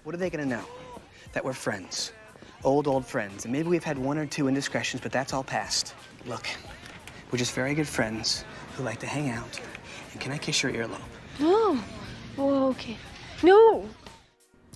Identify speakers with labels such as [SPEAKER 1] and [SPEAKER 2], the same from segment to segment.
[SPEAKER 1] What are they gonna know? That we're friends. Old friends. And maybe we've had one or two indiscretions, but that's all past. Look, we're just very good friends who like to hang out. And can I kiss your earlobe?
[SPEAKER 2] No. Oh, okay. No!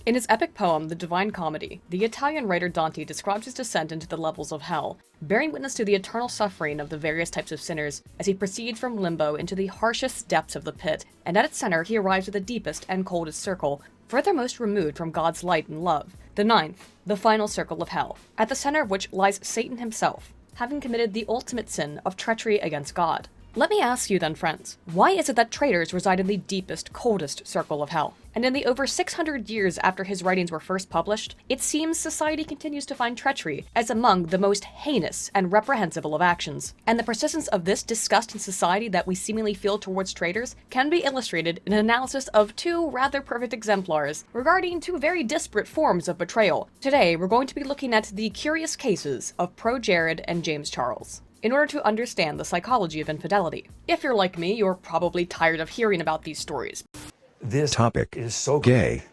[SPEAKER 3] In his epic poem, The Divine Comedy, the Italian writer Dante describes his descent into the levels of hell, bearing witness to the eternal suffering of the various types of sinners as he proceeds from limbo into the harshest depths of the pit, and at its center he arrives at the deepest and coldest circle, furthermost removed from God's light and love, the ninth, the final circle of hell, at the center of which lies Satan himself, having committed the ultimate sin of treachery against God. Let me ask you then, friends, why is it that traitors reside in the deepest, coldest circle of hell? And in the over 600 years after his writings were first published, it seems society continues to find treachery as among the most heinous and reprehensible of actions. And the persistence of this disgust in society that we seemingly feel towards traitors can be illustrated in an analysis of two rather perfect exemplars regarding two very disparate forms of betrayal. Today, we're going to be looking at the curious cases of ProJared and James Charles, in order to understand the psychology of infidelity. If you're like me, you're probably tired of hearing about these stories.
[SPEAKER 4] This topic is so gay.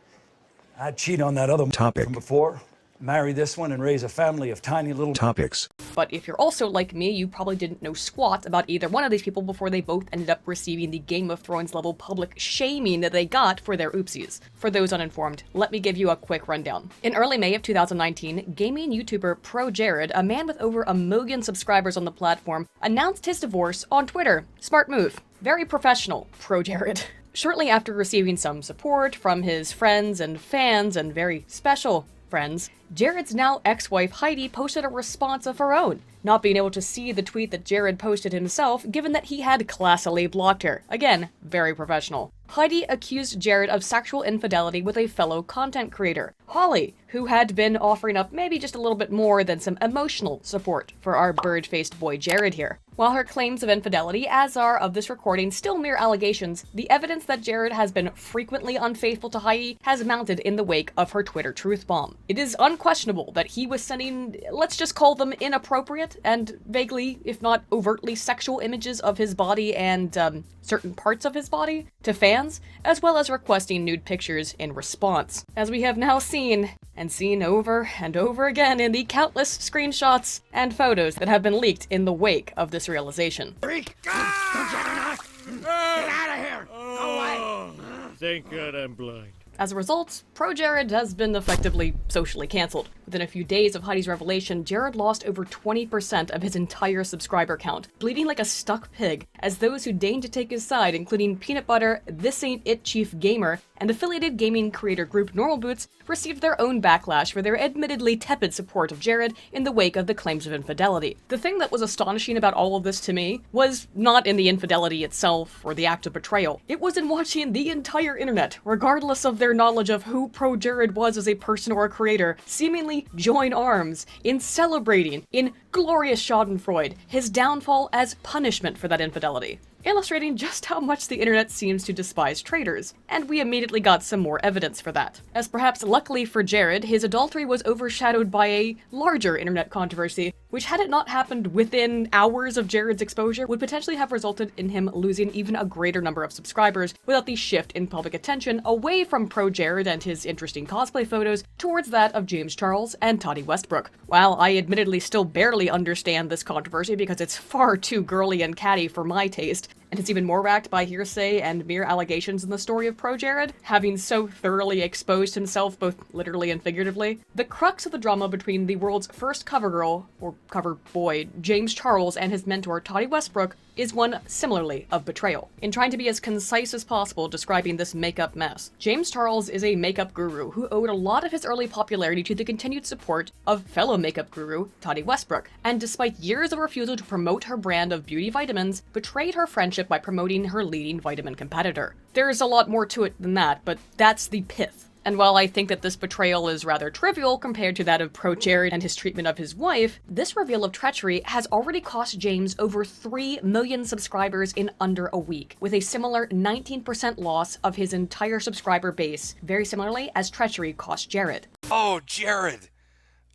[SPEAKER 4] I'd cheat on that other topic from before, marry this one, and raise a family of tiny little topics.
[SPEAKER 3] But if you're also like me, you probably didn't know squat about either one of these people before they both ended up receiving the Game of Thrones level public shaming that they got for their oopsies. For those uninformed, let me give you a quick rundown. In early May of 2019, gaming YouTuber ProJared, a man with over 1 million subscribers on the platform, announced his divorce on Twitter. Smart move. Very professional, ProJared. Shortly after receiving some support from his friends and fans and very special friends, Jared's now ex-wife Heidi posted a response of her own, not being able to see the tweet that Jared posted himself given that he had classily blocked her. Again, very professional. Heidi accused Jared of sexual infidelity with a fellow content creator, Holly, who had been offering up maybe just a little bit more than some emotional support for our bird-faced boy Jared here. While her claims of infidelity, as are of this recording, still mere allegations, the evidence that Jared has been frequently unfaithful to Heidi has mounted in the wake of her Twitter truth bomb. It is unquestionable that he was sending, let's just call them inappropriate and vaguely, if not overtly, sexual images of his body and certain parts of his body to fans, as well as requesting nude pictures in response, as we have now seen, and seen over and over again in the countless screenshots and photos that have been leaked in the wake of this realization.
[SPEAKER 5] Freak! Ah! Get out of here! Go away!
[SPEAKER 6] Thank God I'm blind.
[SPEAKER 3] As a result, ProJared has been effectively socially cancelled. Within a few days of Heidi's revelation, Jared lost over 20% of his entire subscriber count, bleeding like a stuck pig, as those who deigned to take his side, including Peanut Butter, This Ain't It Chief Gamer, and affiliated gaming creator group Normal Boots, received their own backlash for their admittedly tepid support of Jared in the wake of the claims of infidelity. The thing that was astonishing about all of this to me was not in the infidelity itself or the act of betrayal. It was in watching the entire internet, regardless of their knowledge of who ProJared was as a person or a creator, seemingly join arms in celebrating, in glorious schadenfreude, his downfall as punishment for that infidelity, illustrating just how much the internet seems to despise traitors, and we immediately got some more evidence for that. As perhaps luckily for Jared, his adultery was overshadowed by a larger internet controversy, which had it not happened within hours of Jared's exposure, would potentially have resulted in him losing even a greater number of subscribers without the shift in public attention away from ProJared and his interesting cosplay photos towards that of James Charles and Toddy Westbrook. While I admittedly still barely understand this controversy because it's far too girly and catty for my taste, and it's even more racked by hearsay and mere allegations in the story of ProJared, having so thoroughly exposed himself both literally and figuratively. The crux of the drama between the world's first cover girl, or cover boy, James Charles, and his mentor Toddy Westbrook is one similarly of betrayal. In trying to be as concise as possible describing this makeup mess, James Charles is a makeup guru who owed a lot of his early popularity to the continued support of fellow makeup guru Toddy Westbrook, and despite years of refusal to promote her brand of beauty vitamins, betrayed her friendship by promoting her leading vitamin competitor. There's a lot more to it than that, but that's the pith. And while I think that this betrayal is rather trivial compared to that of ProJared and his treatment of his wife, this reveal of treachery has already cost James over 3 million subscribers in under a week, with a similar 19% loss of his entire subscriber base, very similarly as treachery cost Jared.
[SPEAKER 7] Oh, Jared!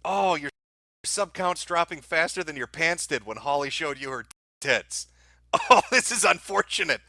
[SPEAKER 7] Oh, your sub count's dropping faster than your pants did when Holly showed you her tits. Oh, this is unfortunate.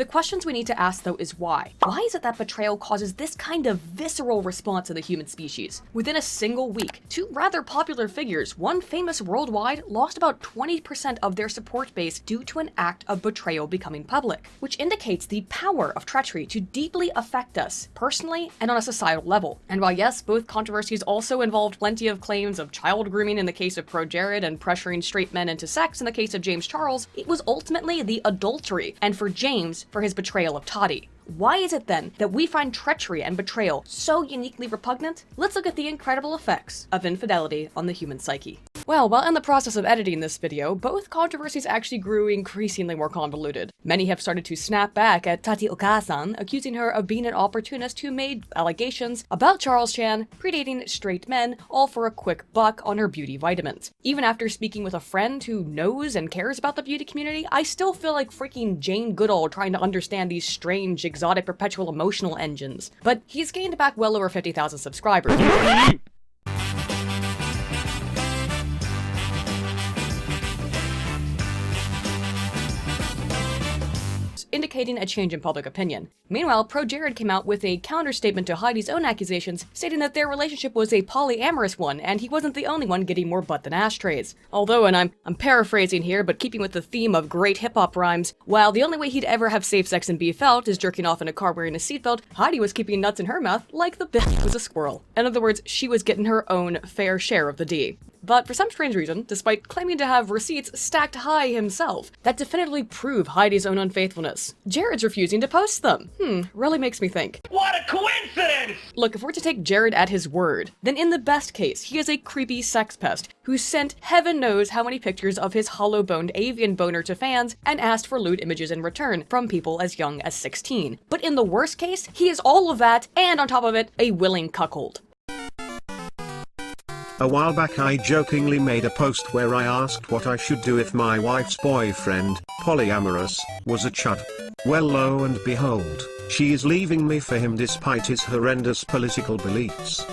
[SPEAKER 3] The questions we need to ask though is why? Why is it that betrayal causes this kind of visceral response in the human species? Within a single week, two rather popular figures, one famous worldwide, lost about 20% of their support base due to an act of betrayal becoming public, which indicates the power of treachery to deeply affect us, personally and on a societal level. And while yes, both controversies also involved plenty of claims of child grooming in the case of ProJared and pressuring straight men into sex in the case of James Charles, it was ultimately the adultery, and for James, for his betrayal of Toddy. Why is it then that we find treachery and betrayal so uniquely repugnant? Let's look at the incredible effects of infidelity on the human psyche. Well, while in the process of editing this video, both controversies actually grew increasingly more convoluted. Many have started to snap back at Tati Okasan, accusing her of being an opportunist who made allegations about Charles Chan predating straight men, all for a quick buck on her beauty vitamins. Even after speaking with a friend who knows and cares about the beauty community, I still feel like freaking Jane Goodall trying to understand these strange, exotic, perpetual emotional engines. But he's gained back well over 50,000 subscribers. Indicating a change in public opinion. Meanwhile, ProJared came out with a counter-statement to Heidi's own accusations, stating that their relationship was a polyamorous one, and he wasn't the only one getting more butt than ashtrays. Although, and I'm paraphrasing here, but keeping with the theme of great hip-hop rhymes, while the only way he'd ever have safe sex and be felt is jerking off in a car wearing a seatbelt, Heidi was keeping nuts in her mouth like the bitch was a squirrel. In other words, she was getting her own fair share of the D. But for some strange reason, despite claiming to have receipts stacked high himself, that definitively prove Heidi's own unfaithfulness, Jared's refusing to post them. Really makes me think.
[SPEAKER 5] What a coincidence!
[SPEAKER 3] Look, if we're to take Jared at his word, then in the best case, he is a creepy sex pest who sent heaven knows how many pictures of his hollow-boned avian boner to fans and asked for lewd images in return from people as young as 16. But in the worst case, he is all of that, and on top of it, a willing cuckold.
[SPEAKER 8] A while back I jokingly made a post where I asked what I should do if my wife's boyfriend, polyamorous, was a chud. Well, lo and behold, she is leaving me for him despite his horrendous political beliefs.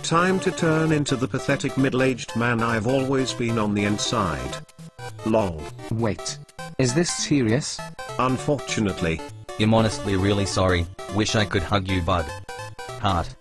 [SPEAKER 8] Time to turn into the pathetic middle-aged man I've always been on the inside. Lol.
[SPEAKER 9] Wait. Is this serious?
[SPEAKER 8] Unfortunately.
[SPEAKER 9] I'm honestly really sorry. Wish I could hug you, bud. Heart.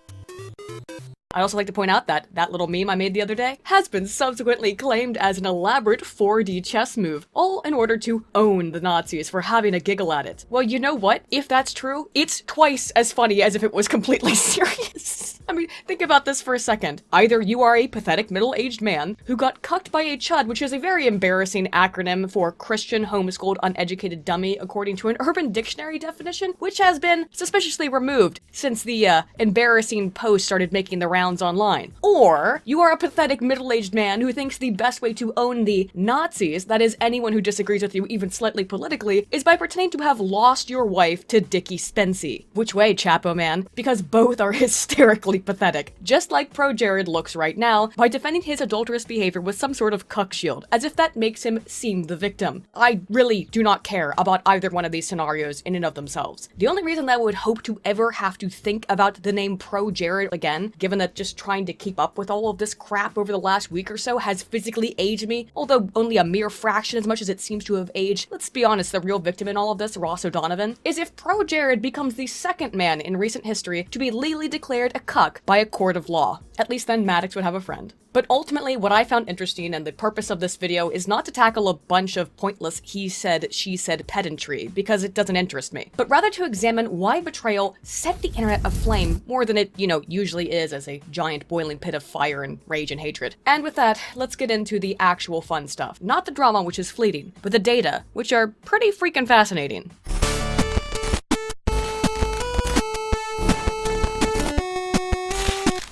[SPEAKER 3] I'd also like to point out that that little meme I made the other day has been subsequently claimed as an elaborate 4D chess move, all in order to own the Nazis for having a giggle at it. Well, you know what? If that's true, it's twice as funny as if it was completely serious. I mean, think about this for a second. Either you are a pathetic middle-aged man who got cucked by a chud, which is a very embarrassing acronym for Christian homeschooled uneducated dummy according to an Urban Dictionary definition, which has been suspiciously removed since the embarrassing post started making the rounds online. Or you are a pathetic middle-aged man who thinks the best way to own the Nazis, that is anyone who disagrees with you even slightly politically, is by pretending to have lost your wife to Dickie Spency. Which way, Chapo man? Because both are hysterically pathetic. Just like ProJared looks right now, by defending his adulterous behavior with some sort of cuck shield, as if that makes him seem the victim. I really do not care about either one of these scenarios in and of themselves. The only reason that I would hope to ever have to think about the name ProJared again, given that just trying to keep up with all of this crap over the last week or so has physically aged me, although only a mere fraction as much as it seems to have aged. Let's be honest, the real victim in all of this, Ross O'Donovan, is if ProJared becomes the second man in recent history to be legally declared a cuck by a court of law. At least then Maddox would have a friend. But ultimately, what I found interesting and the purpose of this video is not to tackle a bunch of pointless he said, she said pedantry, because it doesn't interest me, but rather to examine why betrayal set the internet aflame more than it, usually is as a giant boiling pit of fire and rage and hatred. And with that, let's get into the actual fun stuff. Not the drama, which is fleeting, but the data, which are pretty freaking fascinating.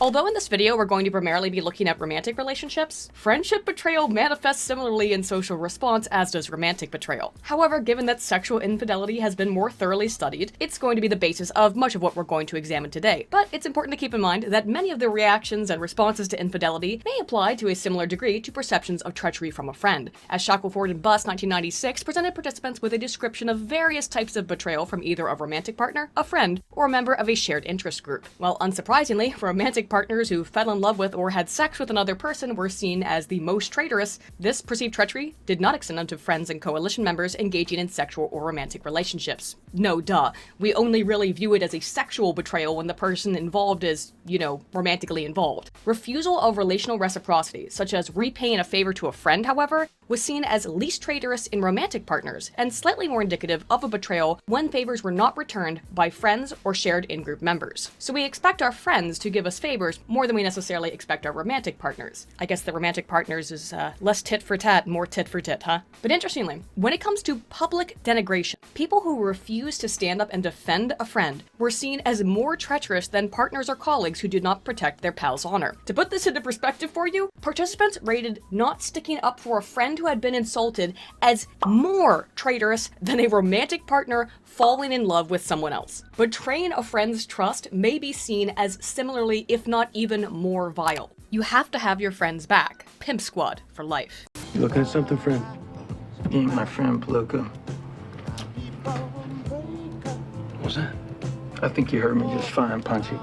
[SPEAKER 3] Although in this video we're going to primarily be looking at romantic relationships, friendship betrayal manifests similarly in social response, as does romantic betrayal. However, given that sexual infidelity has been more thoroughly studied, it's going to be the basis of much of what we're going to examine today. But it's important to keep in mind that many of the reactions and responses to infidelity may apply to a similar degree to perceptions of treachery from a friend, as Shackelford and Buss 1996 presented participants with a description of various types of betrayal from either a romantic partner, a friend, or a member of a shared interest group. Well, unsurprisingly, romantic partners partners who fell in love with or had sex with another person were seen as the most traitorous, this perceived treachery did not extend onto friends and coalition members engaging in sexual or romantic relationships. No, duh. We only really view it as a sexual betrayal when the person involved is, romantically involved. Refusal of relational reciprocity, such as repaying a favor to a friend, however, was seen as least traitorous in romantic partners and slightly more indicative of a betrayal when favors were not returned by friends or shared in-group members. So we expect our friends to give us favors more than we necessarily expect our romantic partners. I guess the romantic partners is less tit for tat, more tit for tit, huh? But interestingly, when it comes to public denigration, people who refuse to stand up and defend a friend were seen as more treacherous than partners or colleagues who did not protect their pal's honor. To put this into perspective for you, participants rated not sticking up for a friend who had been insulted as more traitorous than a romantic partner falling in love with someone else. Betraying a friend's trust may be seen as similarly, if not even more vile. You have to have your friends back. Pimp squad for life.
[SPEAKER 10] You looking at something, friend?
[SPEAKER 11] Me and my friend Pluka.
[SPEAKER 10] What's that?
[SPEAKER 11] I think you heard me just fine, Punchy.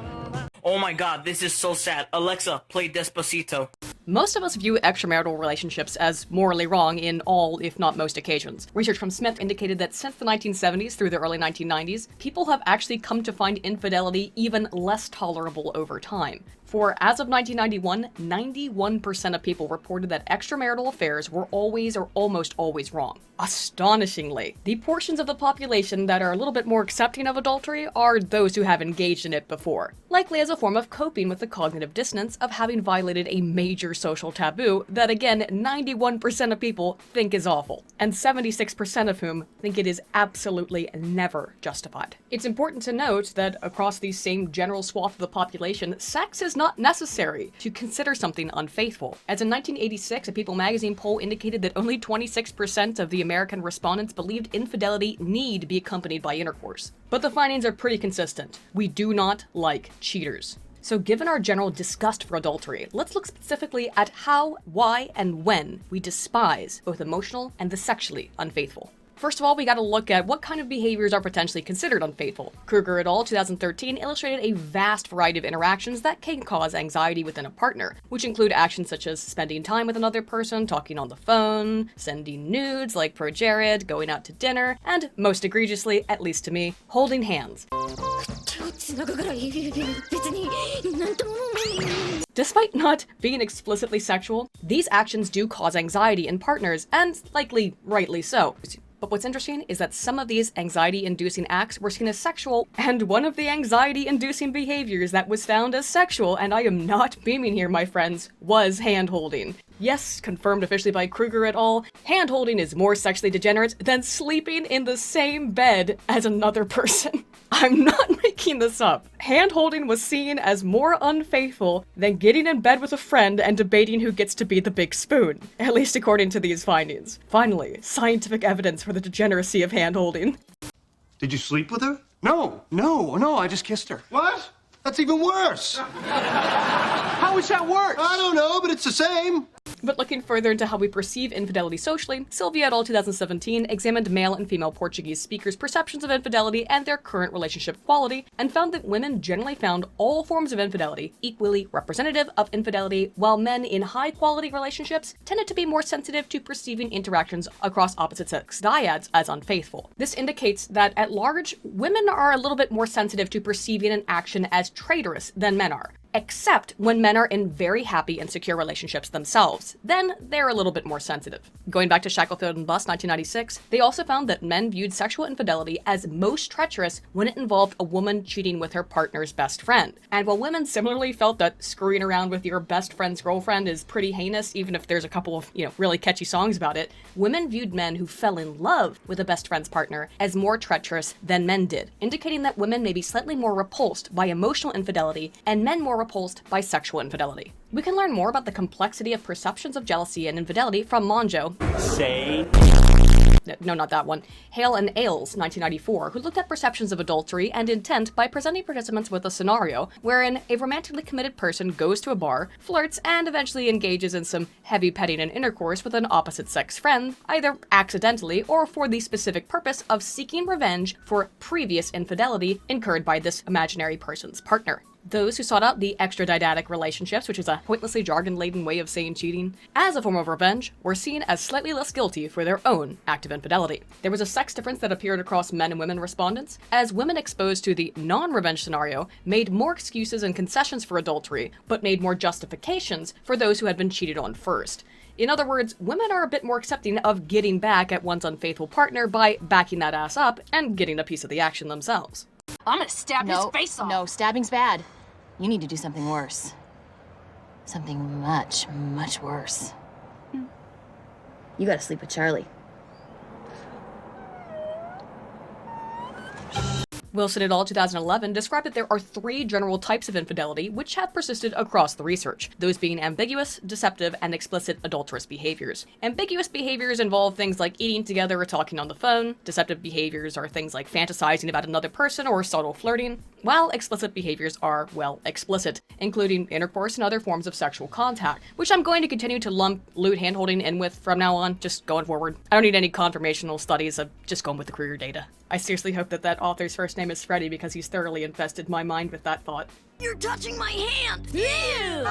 [SPEAKER 12] Oh my god, this is so sad. Alexa, play Despacito.
[SPEAKER 3] Most of us view extramarital relationships as morally wrong in all, if not most, occasions. Research from Smith indicated that since the 1970s through the early 1990s, people have actually come to find infidelity even less tolerable over time. For as of 1991, 91% of people reported that extramarital affairs were always or almost always wrong. Astonishingly, the portions of the population that are a little bit more accepting of adultery are those who have engaged in it before, likely as a form of coping with the cognitive dissonance of having violated a major social taboo that, again, 91% of people think is awful, and 76% of whom think it is absolutely never justified. It's important to note that across the same general swath of the population, sex is not necessary to consider something unfaithful. As in 1986, a People magazine poll indicated that only 26% of the American respondents believed infidelity need be accompanied by intercourse. But the findings are pretty consistent. We do not like cheaters. So given our general disgust for adultery, let's look specifically at how, why, and when we despise both emotional and the sexually unfaithful. First of all, we gotta look at what kind of behaviors are potentially considered unfaithful. Kruger et al. 2013 illustrated a vast variety of interactions that can cause anxiety within a partner, which include actions such as spending time with another person, talking on the phone, sending nudes like ProJared, going out to dinner, and most egregiously, at least to me, holding hands. Despite not being explicitly sexual, these actions do cause anxiety in partners, and likely rightly so. But what's interesting is that some of these anxiety-inducing acts were seen as sexual, and one of the anxiety-inducing behaviors that was found as sexual, and I am not beaming here, my friends, was hand-holding. Yes, confirmed officially by Kruger et al., hand-holding is more sexually degenerate than sleeping in the same bed as another person. I'm not making this up. Hand-holding was seen as more unfaithful than getting in bed with a friend and debating who gets to be the big spoon, at least according to these findings. Finally, scientific evidence for the degeneracy of hand-holding.
[SPEAKER 10] Did you sleep with her? No, I just kissed her. What? That's even worse. How is that worse? I don't know, but it's the same.
[SPEAKER 3] But looking further into how we perceive infidelity socially, Sylvia et al. 2017 examined male and female Portuguese speakers' perceptions of infidelity and their current relationship quality, and found that women generally found all forms of infidelity equally representative of infidelity, while men in high-quality relationships tended to be more sensitive to perceiving interactions across opposite-sex dyads as unfaithful. This indicates that, at large, women are a little bit more sensitive to perceiving an action as traitorous than men are. Except when men are in very happy and secure relationships themselves. Then they're a little bit more sensitive. Going back to Shacklefield and Buss 1996, they also found that men viewed sexual infidelity as most treacherous when it involved a woman cheating with her partner's best friend. And while women similarly felt that screwing around with your best friend's girlfriend is pretty heinous, even if there's a couple of, really catchy songs about it, women viewed men who fell in love with a best friend's partner as more treacherous than men did, indicating that women may be slightly more repulsed by emotional infidelity and men more repulsed by sexual infidelity. We can learn more about the complexity of perceptions of jealousy and infidelity from Monjo. No, not that one. Hale and Ailes, 1994, who looked at perceptions of adultery and intent by presenting participants with a scenario wherein a romantically committed person goes to a bar, flirts, and eventually engages in some heavy petting and intercourse with an opposite-sex friend, either accidentally or for the specific purpose of seeking revenge for previous infidelity incurred by this imaginary person's partner. Those who sought out the extradidactic relationships, which is a pointlessly jargon-laden way of saying cheating, as a form of revenge, were seen as slightly less guilty for their own act of infidelity. There was a sex difference that appeared across men and women respondents, as women exposed to the non-revenge scenario made more excuses and concessions for adultery, but made more justifications for those who had been cheated on first. In other words, women are a bit more accepting of getting back at one's unfaithful partner by backing that ass up and getting a piece of the action themselves.
[SPEAKER 13] I'm gonna stab his face off. No, stabbing's bad. You need to do something worse. Something much, much worse. You gotta sleep with Charlie.
[SPEAKER 3] Wilson et al. 2011 described that there are 3 general types of infidelity which have persisted across the research, those being ambiguous, deceptive, and explicit adulterous behaviors. Ambiguous behaviors involve things like eating together or talking on the phone. Deceptive behaviors are things like fantasizing about another person or subtle flirting, while explicit behaviors are, well, explicit, including intercourse and other forms of sexual contact, which I'm going to continue to lump lewd handholding in with from now on, just going forward. I don't need any confirmational studies, I'm just going with the career data. I seriously hope that that author's first name is Freddy because he's thoroughly infested my mind with that thought.
[SPEAKER 13] You're touching my hand! Ew!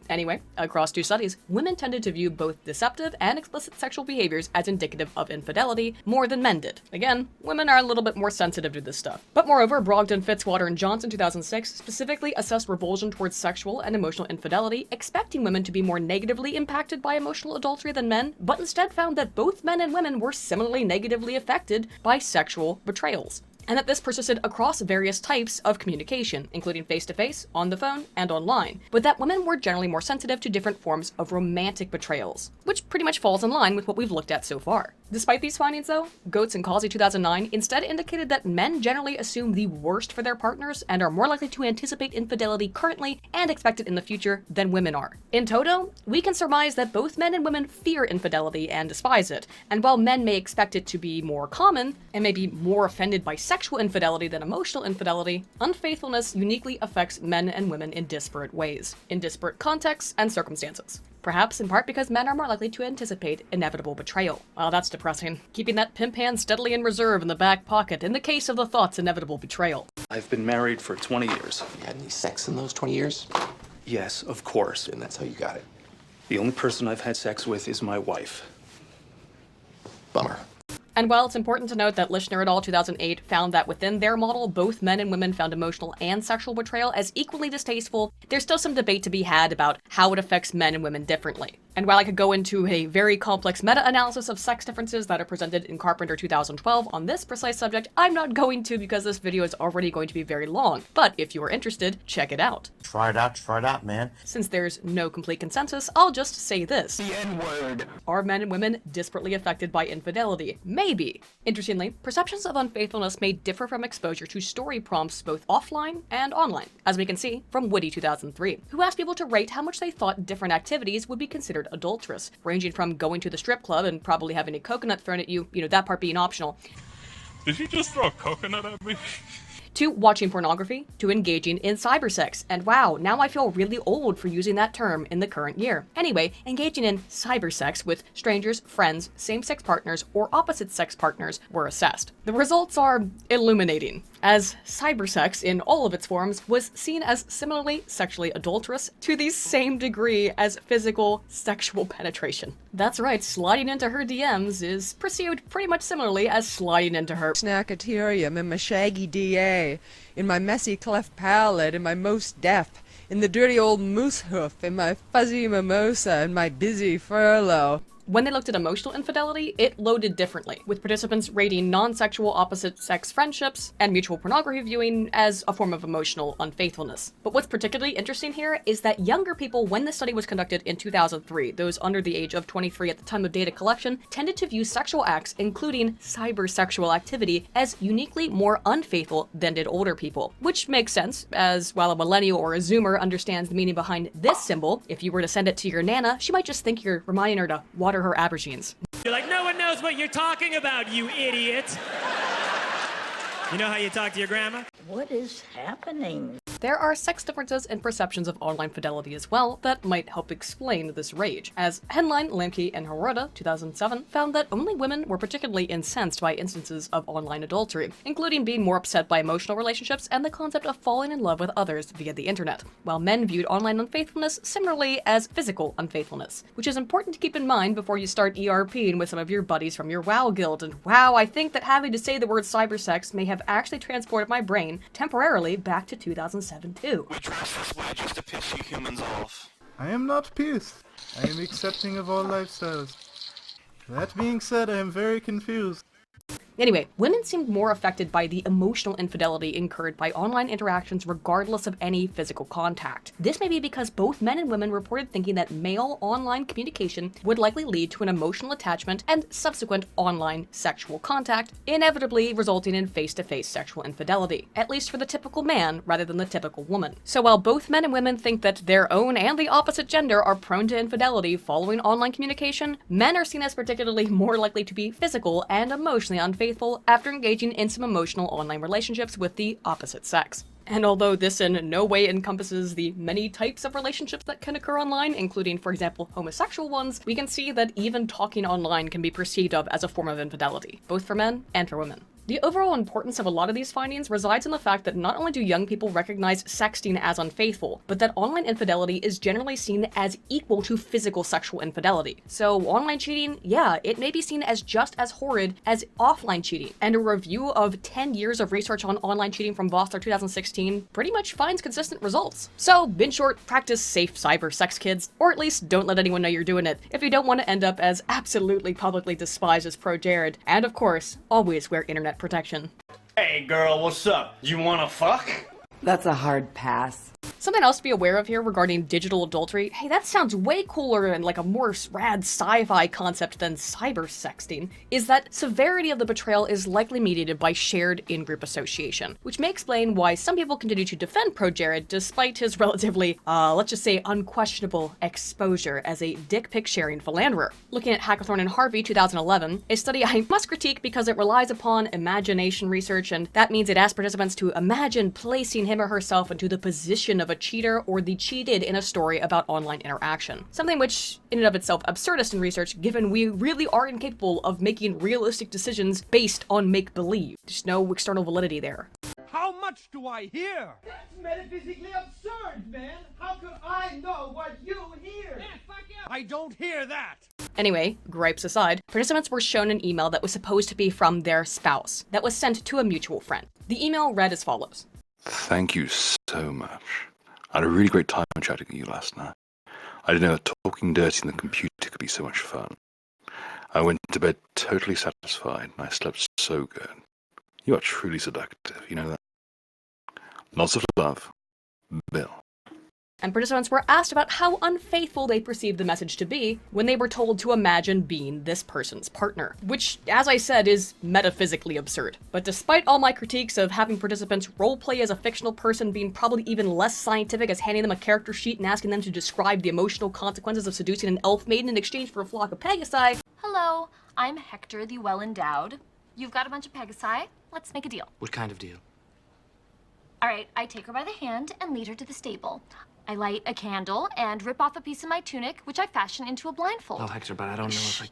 [SPEAKER 3] Anyway, across 2 studies, women tended to view both deceptive and explicit sexual behaviors as indicative of infidelity more than men did. Again, women are a little bit more sensitive to this stuff. But moreover, Brogdon, Fitzwater, and Johnson 2006 specifically assessed revulsion towards sexual and emotional infidelity, expecting women to be more negatively impacted by emotional adultery than men, but instead found that both men and women were similarly negatively affected by sexual betrayals, and that this persisted across various types of communication, including face-to-face, on the phone, and online, but that women were generally more sensitive to different forms of romantic betrayals, which pretty much falls in line with what we've looked at so far. Despite these findings though, Goetz and Causey 2009 instead indicated that men generally assume the worst for their partners and are more likely to anticipate infidelity currently and expect it in the future than women are. In toto, we can surmise that both men and women fear infidelity and despise it, and while men may expect it to be more common and may be more offended by sexual infidelity than emotional infidelity, unfaithfulness uniquely affects men and women in disparate ways, in disparate contexts and circumstances. Perhaps in part because men are more likely to anticipate inevitable betrayal. Well, that's depressing. Keeping that pimp hand steadily in reserve in the back pocket in the case of the thought's inevitable betrayal.
[SPEAKER 14] I've been married for 20 years.
[SPEAKER 10] You had any sex in those 20 years?
[SPEAKER 14] Yes, of course.
[SPEAKER 10] And that's how you got it.
[SPEAKER 14] The only person I've had sex with is my wife.
[SPEAKER 10] Bummer.
[SPEAKER 3] And while it's important to note that Lishner et al. 2008 found that within their model, both men and women found emotional and sexual betrayal as equally distasteful, there's still some debate to be had about how it affects men and women differently. And while I could go into a very complex meta-analysis of sex differences that are presented in Carpenter 2012 on this precise subject, I'm not going to because this video is already going to be very long. But if you are interested, check it out.
[SPEAKER 12] Try it out, man.
[SPEAKER 3] Since there's no complete consensus, I'll just say this.
[SPEAKER 1] The N-word.
[SPEAKER 3] Are men and women disparately affected by infidelity? Maybe. Interestingly, perceptions of unfaithfulness may differ from exposure to story prompts both offline and online, as we can see from Woody 2003, who asked people to rate how much they thought different activities would be considered adulterous, ranging from going to the strip club and probably having a coconut thrown at you, that part being optional.
[SPEAKER 6] Did you just throw a coconut at me?
[SPEAKER 3] To watching pornography, to engaging in cybersex. And wow, now I feel really old for using that term in the current year. Anyway, engaging in cybersex with strangers, friends, same-sex partners, or opposite-sex partners were assessed. The results are illuminating, as cybersex in all of its forms was seen as similarly sexually adulterous to the same degree as physical sexual penetration. That's right, sliding into her DMs is perceived pretty much similarly as sliding into her
[SPEAKER 15] Snackaterium in my shaggy DA, in my messy cleft palate, in my most deaf, in the dirty old moose hoof, in my fuzzy mimosa, in my busy furlough.
[SPEAKER 3] When they looked at emotional infidelity, it loaded differently, with participants rating non-sexual opposite-sex friendships and mutual pornography viewing as a form of emotional unfaithfulness. But what's particularly interesting here is that younger people, when this study was conducted in 2003, those under the age of 23 at the time of data collection, tended to view sexual acts, including cybersexual activity, as uniquely more unfaithful than did older people. Which makes sense, as while a millennial or a zoomer understands the meaning behind this symbol, if you were to send it to your nana, she might just think you're reminding her to water her aubergines.
[SPEAKER 16] You're like, no one knows what you're talking about, you idiot. You know how you talk to your grandma?
[SPEAKER 17] What is happening?
[SPEAKER 3] There are sex differences in perceptions of online fidelity as well that might help explain this rage, as Henlein, Lemke, and Hirota, 2007, found that only women were particularly incensed by instances of online adultery, including being more upset by emotional relationships and the concept of falling in love with others via the internet, while men viewed online unfaithfulness similarly as physical unfaithfulness, which is important to keep in mind before you start ERPing with some of your buddies from your WoW guild. And wow, I think that having to say the word cybersex may have actually transported my brain temporarily back to 2007 too.
[SPEAKER 7] We dress this way just to piss you humans off.
[SPEAKER 17] I am not pissed. I am accepting of all lifestyles. That being said, I am very confused.
[SPEAKER 3] Anyway, women seemed more affected by the emotional infidelity incurred by online interactions regardless of any physical contact. This may be because both men and women reported thinking that male online communication would likely lead to an emotional attachment and subsequent online sexual contact, inevitably resulting in face-to-face sexual infidelity, at least for the typical man rather than the typical woman. So while both men and women think that their own and the opposite gender are prone to infidelity following online communication, men are seen as particularly more likely to be physical and emotionally unfaithful after engaging in some emotional online relationships with the opposite sex. And although this in no way encompasses the many types of relationships that can occur online, including, for example, homosexual ones, we can see that even talking online can be perceived of as a form of infidelity, both for men and for women. The overall importance of a lot of these findings resides in the fact that not only do young people recognize sexting as unfaithful, but that online infidelity is generally seen as equal to physical sexual infidelity. So online cheating, yeah, it may be seen as just as horrid as offline cheating. And a review of 10 years of research on online cheating from Voster 2016 pretty much finds consistent results. So, in short, practice safe cyber sex, kids, or at least don't let anyone know you're doing it if you don't want to end up as absolutely publicly despised as ProJared. And of course, always wear internet protection.
[SPEAKER 12] Hey girl, what's up? You wanna fuck?
[SPEAKER 18] That's a hard pass.
[SPEAKER 3] Something else to be aware of here regarding digital adultery, hey, that sounds way cooler and like a more rad sci-fi concept than cyber sexting, is that severity of the betrayal is likely mediated by shared in-group association, which may explain why some people continue to defend ProJared despite his relatively, let's just say, unquestionable exposure as a dick pic sharing philanderer. Looking at Hackathorn and Harvey 2011, a study I must critique because it relies upon imagination research, and that means it asks participants to imagine placing him or herself into the position of a cheater or the cheated in a story about online interaction. Something which, in and of itself, absurdist in research, given we really are incapable of making realistic decisions based on make-believe. There's no external validity there.
[SPEAKER 5] How much do I hear? That's metaphysically absurd, man. How could I know what you hear? Yeah, fuck you. I don't hear that.
[SPEAKER 3] Anyway, gripes aside, participants were shown an email that was supposed to be from their spouse, that was sent to a mutual friend. The email read as follows.
[SPEAKER 19] Thank you so much. I had a really great time chatting with you last night. I didn't know that talking dirty on the computer could be so much fun. I went to bed totally satisfied and I slept so good. You are truly seductive, you know that? Lots of love, Bill.
[SPEAKER 3] And participants were asked about how unfaithful they perceived the message to be when they were told to imagine being this person's partner, which, as I said, is metaphysically absurd. But despite all my critiques of having participants roleplay as a fictional person being probably even less scientific as handing them a character sheet and asking them to describe the emotional consequences of seducing an elf maiden in exchange for a flock of Pegasi.
[SPEAKER 13] Hello, I'm Hector the Well-Endowed. You've got a bunch of Pegasi. Let's make a deal.
[SPEAKER 14] What kind of deal?
[SPEAKER 13] All right, I take her by the hand and lead her to the stable. I light a candle and rip off a piece of my tunic, which I fashion into a blindfold.
[SPEAKER 14] Oh, Hector, but I don't know if I...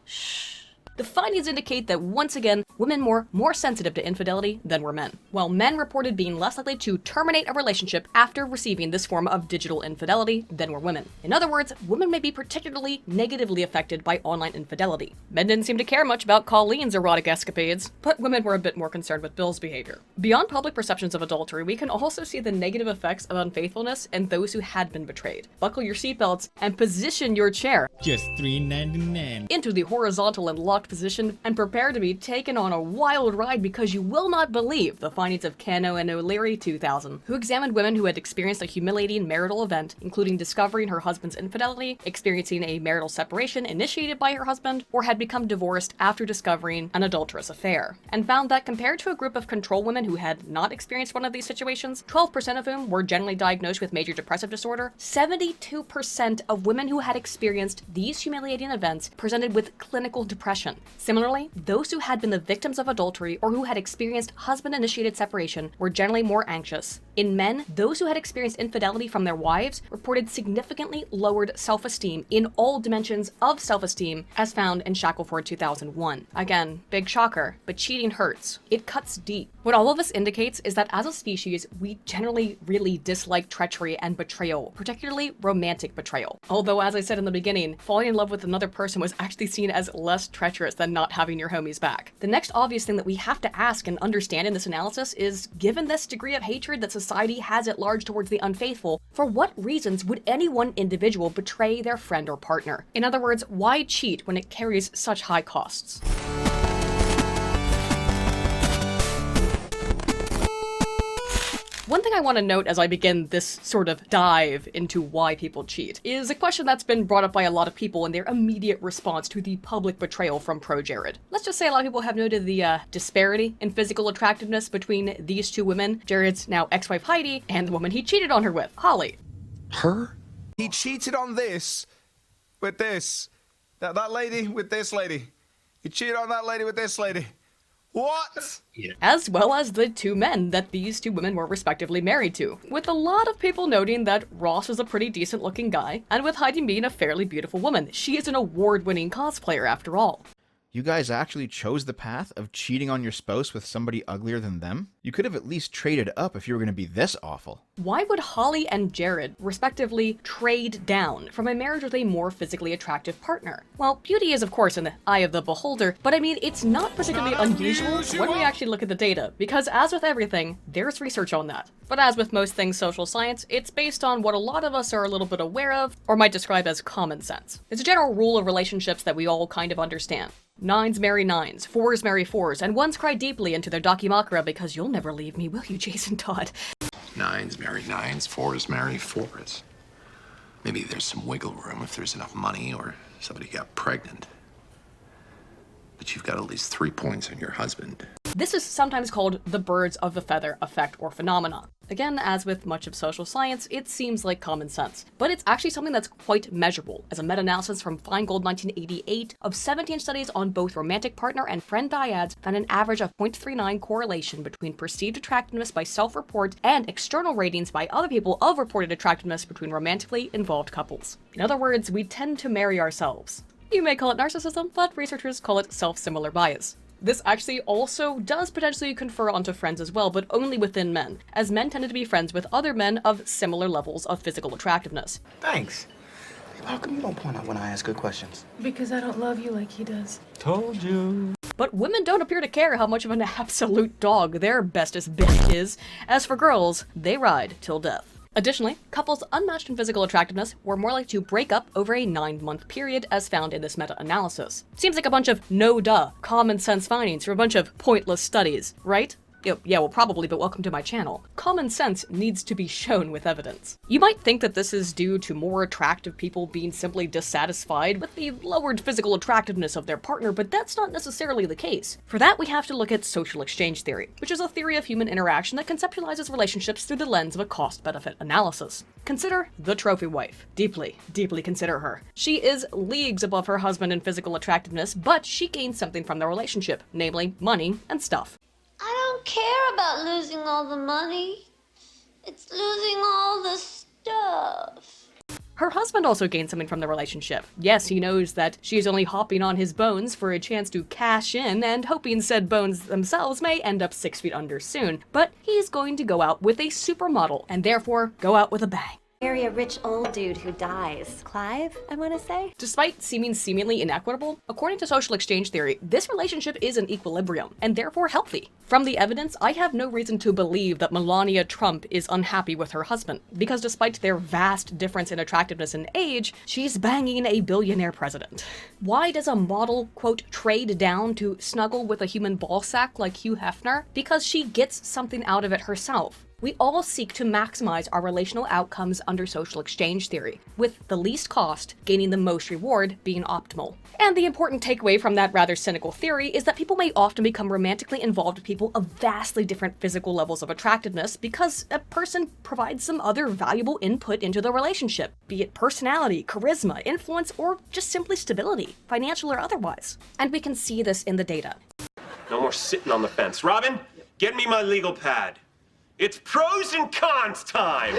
[SPEAKER 3] The findings indicate that, once again, women were more sensitive to infidelity than were men, while men reported being less likely to terminate a relationship after receiving this form of digital infidelity than were women. In other words, women may be particularly negatively affected by online infidelity. Men didn't seem to care much about Colleen's erotic escapades, but women were a bit more concerned with Bill's behavior. Beyond public perceptions of adultery, we can also see the negative effects of unfaithfulness in those who had been betrayed. Buckle your seatbelts and position your chair
[SPEAKER 16] Just $3.99
[SPEAKER 3] into the horizontal and locked position and prepare to be taken on a wild ride because you will not believe the findings of Cano and O'Leary 2000, who examined women who had experienced a humiliating marital event, including discovering her husband's infidelity, experiencing a marital separation initiated by her husband, or had become divorced after discovering an adulterous affair, and found that compared to a group of control women who had not experienced one of these situations, 12% of whom were generally diagnosed with major depressive disorder, 72% of women who had experienced these humiliating events presented with clinical depression. Similarly, those who had been the victims of adultery or who had experienced husband-initiated separation were generally more anxious, In men, those who had experienced infidelity from their wives reported significantly lowered self-esteem in all dimensions of self-esteem as found in Shackelford 2001. Again, big shocker, but cheating hurts. It cuts deep. What all of this indicates is that as a species, we generally really dislike treachery and betrayal, particularly romantic betrayal. Although, as I said in the beginning, falling in love with another person was actually seen as less treacherous than not having your homies back. The next obvious thing that we have to ask and understand in this analysis is, given this degree of hatred that society has at large towards the unfaithful, for what reasons would any one individual betray their friend or partner? In other words, why cheat when it carries such high costs? One thing I want to note as I begin this sort of dive into why people cheat is a question that's been brought up by a lot of people in their immediate response to the public betrayal from ProJared. Let's just say a lot of people have noted the disparity in physical attractiveness between these two women, Jared's now ex-wife Heidi and the woman he cheated on her with, Holly.
[SPEAKER 20] Her? He cheated on this with this. That lady with this lady. He cheated on that lady with this lady. What?
[SPEAKER 3] Yeah. As well as the two men that these two women were respectively married to, with a lot of people noting that Ross is a pretty decent looking guy, and with Heidi being a fairly beautiful woman. She is an award-winning cosplayer after all.
[SPEAKER 21] You guys actually chose the path of cheating on your spouse with somebody uglier than them? You could have at least traded up if you were going to be this awful.
[SPEAKER 3] Why would Holly and Jared, respectively, trade down from a marriage with a more physically attractive partner? Well, beauty is of course in the eye of the beholder, but I mean, it's not particularly unusual when we actually look at the data, because as with everything, there's research on that. But as with most things social science, it's based on what a lot of us are a little bit aware of, or might describe as common sense. It's a general rule of relationships that we all kind of understand. Nines marry nines, fours marry fours, and ones cry deeply into their dakimakura because you'll never leave me, will you, Jason Todd?
[SPEAKER 22] Nines marry nines, fours marry fours. Maybe there's some wiggle room if there's enough money or somebody got pregnant. But you've got at least 3 points on your husband.
[SPEAKER 3] This is sometimes called the birds of a feather effect or phenomenon. Again, as with much of social science, it seems like common sense, but it's actually something that's quite measurable, as a meta-analysis from Feingold 1988 of 17 studies on both romantic partner and friend dyads found an average of 0.39 correlation between perceived attractiveness by self-report and external ratings by other people of reported attractiveness between romantically involved couples. In other words, we tend to marry ourselves. You may call it narcissism, but researchers call it self-similar bias. This actually also does potentially confer onto friends as well, but only within men, as men tended to be friends with other men of similar levels of physical attractiveness.
[SPEAKER 1] Thanks. How come you don't point out when I ask good questions?
[SPEAKER 2] Because I don't love you like he does.
[SPEAKER 1] Told you.
[SPEAKER 3] But women don't appear to care how much of an absolute dog their bestest bitch is. As for girls, they ride till death. Additionally, couples unmatched in physical attractiveness were more likely to break up over a 9-month period as found in this meta-analysis. Seems like a bunch of no-duh, common sense findings for a bunch of pointless studies, right? Yeah, well probably, but welcome to my channel. Common sense needs to be shown with evidence. You might think that this is due to more attractive people being simply dissatisfied with the lowered physical attractiveness of their partner, but that's not necessarily the case. For that, we have to look at social exchange theory, which is a theory of human interaction that conceptualizes relationships through the lens of a cost-benefit analysis. Consider the trophy wife. Deeply, deeply consider her. She is leagues above her husband in physical attractiveness, but she gains something from the relationship, namely money and stuff.
[SPEAKER 23] I don't care about losing all the money. It's losing all the stuff.
[SPEAKER 3] Her husband also gains something from the relationship. Yes, he knows that she's only hopping on his bones for a chance to cash in and hoping said bones themselves may end up 6 feet under soon, but he's going to go out with a supermodel and therefore go out with a bang.
[SPEAKER 24] Marry a rich old dude who dies. Clive, I want to say?
[SPEAKER 3] Despite seeming seemingly inequitable, according to social exchange theory, this relationship is in equilibrium, and therefore healthy. From the evidence, I have no reason to believe that Melania Trump is unhappy with her husband, because despite their vast difference in attractiveness and age, she's banging a billionaire president. Why does a model, quote, trade down to snuggle with a human ballsack like Hugh Hefner? Because she gets something out of it herself. We all seek to maximize our relational outcomes under social exchange theory, with the least cost gaining the most reward being optimal. And the important takeaway from that rather cynical theory is that people may often become romantically involved with people of vastly different physical levels of attractiveness because a person provides some other valuable input into the relationship, be it personality, charisma, influence, or just simply stability, financial or otherwise. And we can see this in the data.
[SPEAKER 25] No more sitting on the fence. Robin, get me my legal pad.
[SPEAKER 10] It's pros and cons time!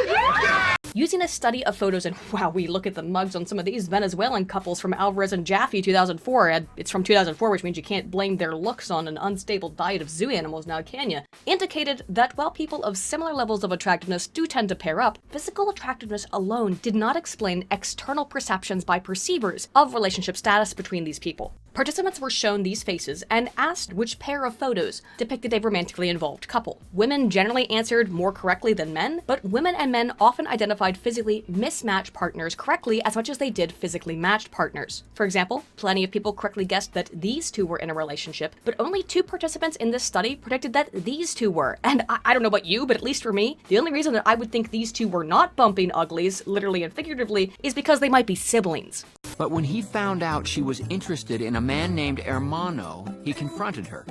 [SPEAKER 3] Using a study of photos, and wow, we look at the mugs on some of these Venezuelan couples from Alvarez and Jaffe 2004, and it's from 2004, which means you can't blame their looks on an unstable diet of zoo animals now, can ya? Indicated that while people of similar levels of attractiveness do tend to pair up, physical attractiveness alone did not explain external perceptions by perceivers of relationship status between these people. Participants were shown these faces and asked which pair of photos depicted a romantically involved couple. Women generally answered more correctly than men, but women and men often identified physically mismatched partners correctly as much as they did physically matched partners. For example, plenty of people correctly guessed that these two were in a relationship, but only 2 participants in this study predicted that these two were. And I don't know about you, but at least for me, the only reason that I would think these two were not bumping uglies, literally and figuratively, is because they might be siblings.
[SPEAKER 4] But when he found out she was interested in a man named Hermano, he confronted her.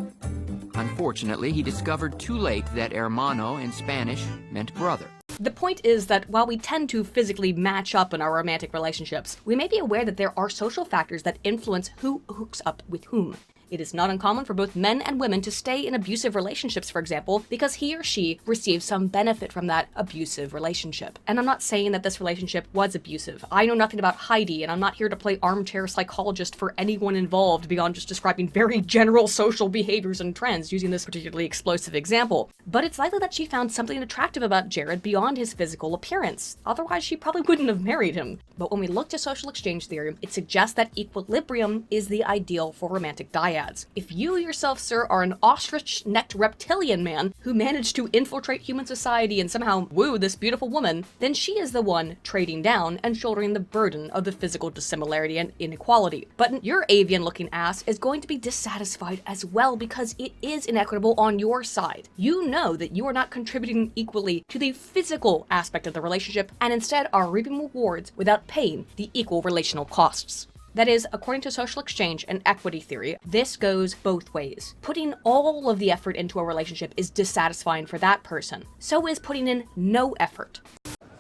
[SPEAKER 4] Unfortunately, he discovered too late that hermano in Spanish meant brother.
[SPEAKER 3] The point is that while we tend to physically match up in our romantic relationships, we may be aware that there are social factors that influence who hooks up with whom. It is not uncommon for both men and women to stay in abusive relationships, for example, because he or she receives some benefit from that abusive relationship. And I'm not saying that this relationship was abusive. I know nothing about Heidi, and I'm not here to play armchair psychologist for anyone involved beyond just describing very general social behaviors and trends using this particularly explosive example. But it's likely that she found something attractive about Jared beyond his physical appearance. Otherwise, she probably wouldn't have married him. But when we look to social exchange theory, it suggests that equilibrium is the ideal for romantic dyads. If you yourself, sir, are an ostrich-necked reptilian man who managed to infiltrate human society and somehow woo this beautiful woman, then she is the one trading down and shouldering the burden of the physical dissimilarity and inequality. But your avian-looking ass is going to be dissatisfied as well because it is inequitable on your side. You know that you are not contributing equally to the physical aspect of the relationship and instead are reaping rewards without paying the equal relational costs. That is, according to social exchange and equity theory, this goes both ways. Putting all of the effort into a relationship is dissatisfying for that person. So is putting in no effort.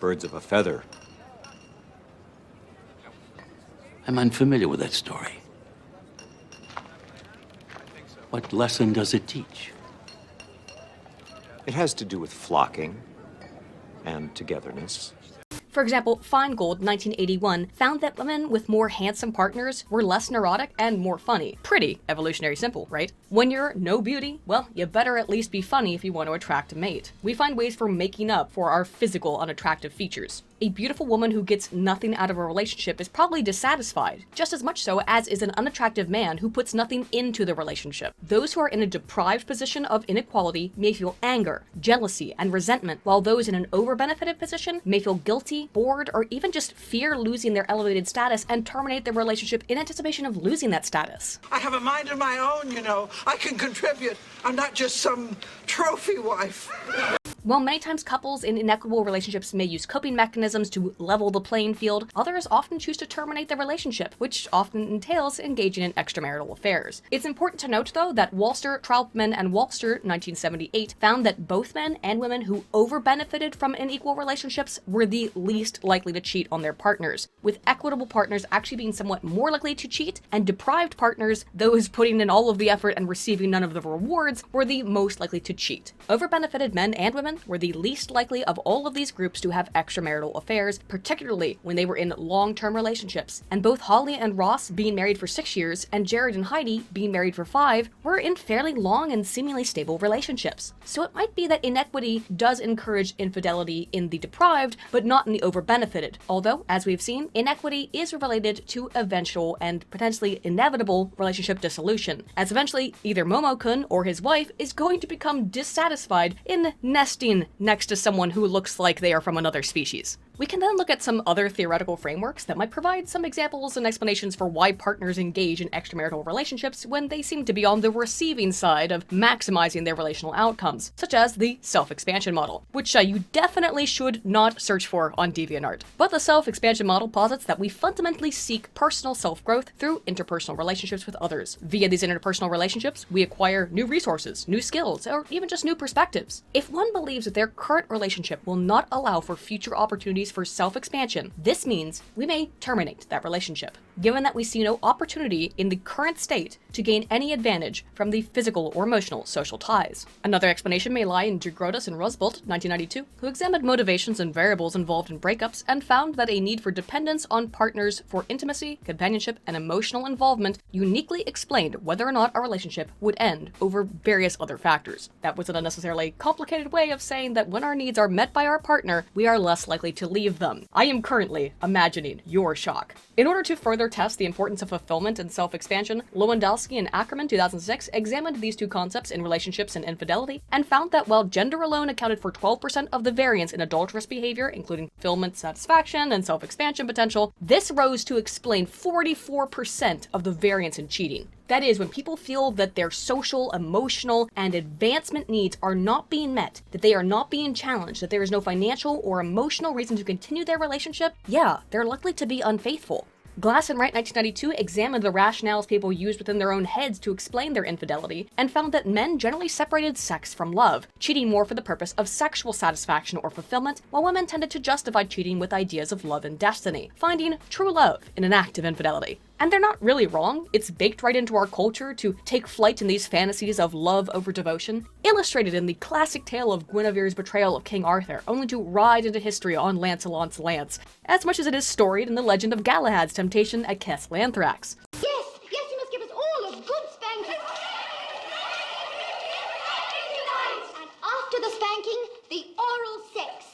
[SPEAKER 8] Birds of a feather.
[SPEAKER 9] I'm unfamiliar with that story. What lesson does it teach?
[SPEAKER 8] It has to do with flocking and togetherness.
[SPEAKER 3] For example, Feingold, 1981, found that women with more handsome partners were less neurotic and more funny. Pretty evolutionary simple, right? When you're no beauty, well, you better at least be funny if you want to attract a mate. We find ways for making up for our physical unattractive features. A beautiful woman who gets nothing out of a relationship is probably dissatisfied, just as much so as is an unattractive man who puts nothing into the relationship. Those who are in a deprived position of inequality may feel anger, jealousy, and resentment, while those in an over-benefited position may feel guilty, bored, or even just fear losing their elevated status and terminate their relationship in anticipation of losing that status.
[SPEAKER 11] I have a mind of my own, you know. I can contribute. I'm not just some trophy wife.
[SPEAKER 3] While many times couples in inequitable relationships may use coping mechanisms to level the playing field, others often choose to terminate their relationship, which often entails engaging in extramarital affairs. It's important to note, though, that Walster, Troutman, and Walster, 1978, found that both men and women who over-benefited from unequal relationships were the least likely to cheat on their partners, with equitable partners actually being somewhat more likely to cheat, and deprived partners, those putting in all of the effort and receiving none of the rewards, were the most likely to cheat. Over-benefited men and women were the least likely of all of these groups to have extramarital affairs, particularly when they were in long-term relationships. And both Holly and Ross, being married for 6 years, and Jared and Heidi, being married for 5, were in fairly long and seemingly stable relationships. So it might be that inequity does encourage infidelity in the deprived, but not in the over-benefited. Although, as we've seen, inequity is related to eventual and potentially inevitable relationship dissolution, as eventually either Momo-kun or his wife is going to become dissatisfied in nesting next to someone who looks like they are from another species. We can then look at some other theoretical frameworks that might provide some examples and explanations for why partners engage in extramarital relationships when they seem to be on the receiving side of maximizing their relational outcomes, such as the self-expansion model, which you definitely should not search for on DeviantArt. But the self-expansion model posits that we fundamentally seek personal self-growth through interpersonal relationships with others. Via these interpersonal relationships, we acquire new resources, new skills, or even just new perspectives. If one believes that their current relationship will not allow for future opportunities opportunities for self-expansion, this means we may terminate that relationship, given that we see no opportunity in the current state to gain any advantage from the physical or emotional social ties. Another explanation may lie in Grodas and Rusbolt, 1992, who examined motivations and variables involved in breakups and found that a need for dependence on partners for intimacy, companionship, and emotional involvement uniquely explained whether or not a relationship would end over various other factors. That was an unnecessarily complicated way of saying that when our needs are met by our partner, we are less likely to leave them. I am currently imagining your shock. In order to further test the importance of fulfillment and self-expansion, Lewandowski and Ackerman, 2006, examined these two concepts in relationships and infidelity, and found that while gender alone accounted for 12% of the variance in adulterous behavior, including fulfillment, satisfaction, and self-expansion potential, this rose to explain 44% of the variance in cheating. That is, when people feel that their social, emotional, and advancement needs are not being met, that they are not being challenged, that there is no financial or emotional reason to continue their relationship, yeah, they're likely to be unfaithful. Glass and Wright, 1992, examined the rationales people used within their own heads to explain their infidelity, and found that men generally separated sex from love, cheating more for the purpose of sexual satisfaction or fulfillment, while women tended to justify cheating with ideas of love and destiny, finding true love in an act of infidelity. And they're not really wrong. It's baked right into our culture to take flight in these fantasies of love over devotion, illustrated in the classic tale of Guinevere's betrayal of King Arthur, only to ride into history on Lancelot's lance, as much as it is storied in the legend of Galahad's temptation at Castle Anthrax.
[SPEAKER 23] Yes, you must give us all a good spanking. And after the spanking, the oral sex.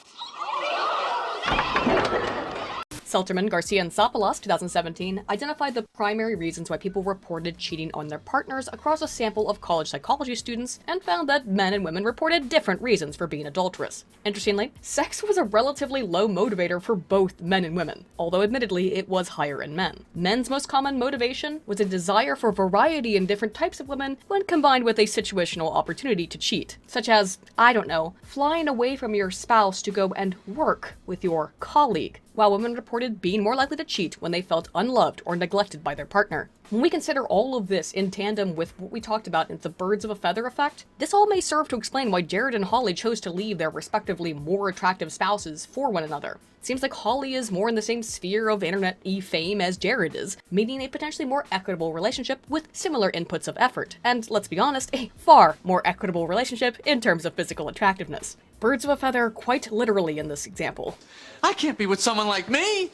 [SPEAKER 3] Selterman, Garcia, and Sapalas, 2017, identified the primary reasons why people reported cheating on their partners across a sample of college psychology students, and found that men and women reported different reasons for being adulterous. Interestingly, sex was a relatively low motivator for both men and women, although admittedly it was higher in men. Men's most common motivation was a desire for variety in different types of women when combined with a situational opportunity to cheat, such as, I don't know, flying away from your spouse to go and work with your colleague, while women reported being more likely to cheat when they felt unloved or neglected by their partner. When we consider all of this in tandem with what we talked about in the birds of a feather effect, this all may serve to explain why Jared and Holly chose to leave their respectively more attractive spouses for one another. It seems like Holly is more in the same sphere of internet-y fame as Jared is, meaning a potentially more equitable relationship with similar inputs of effort, and let's be honest, a far more equitable relationship in terms of physical attractiveness. Birds of a feather quite literally in this example.
[SPEAKER 12] I can't be with someone like me!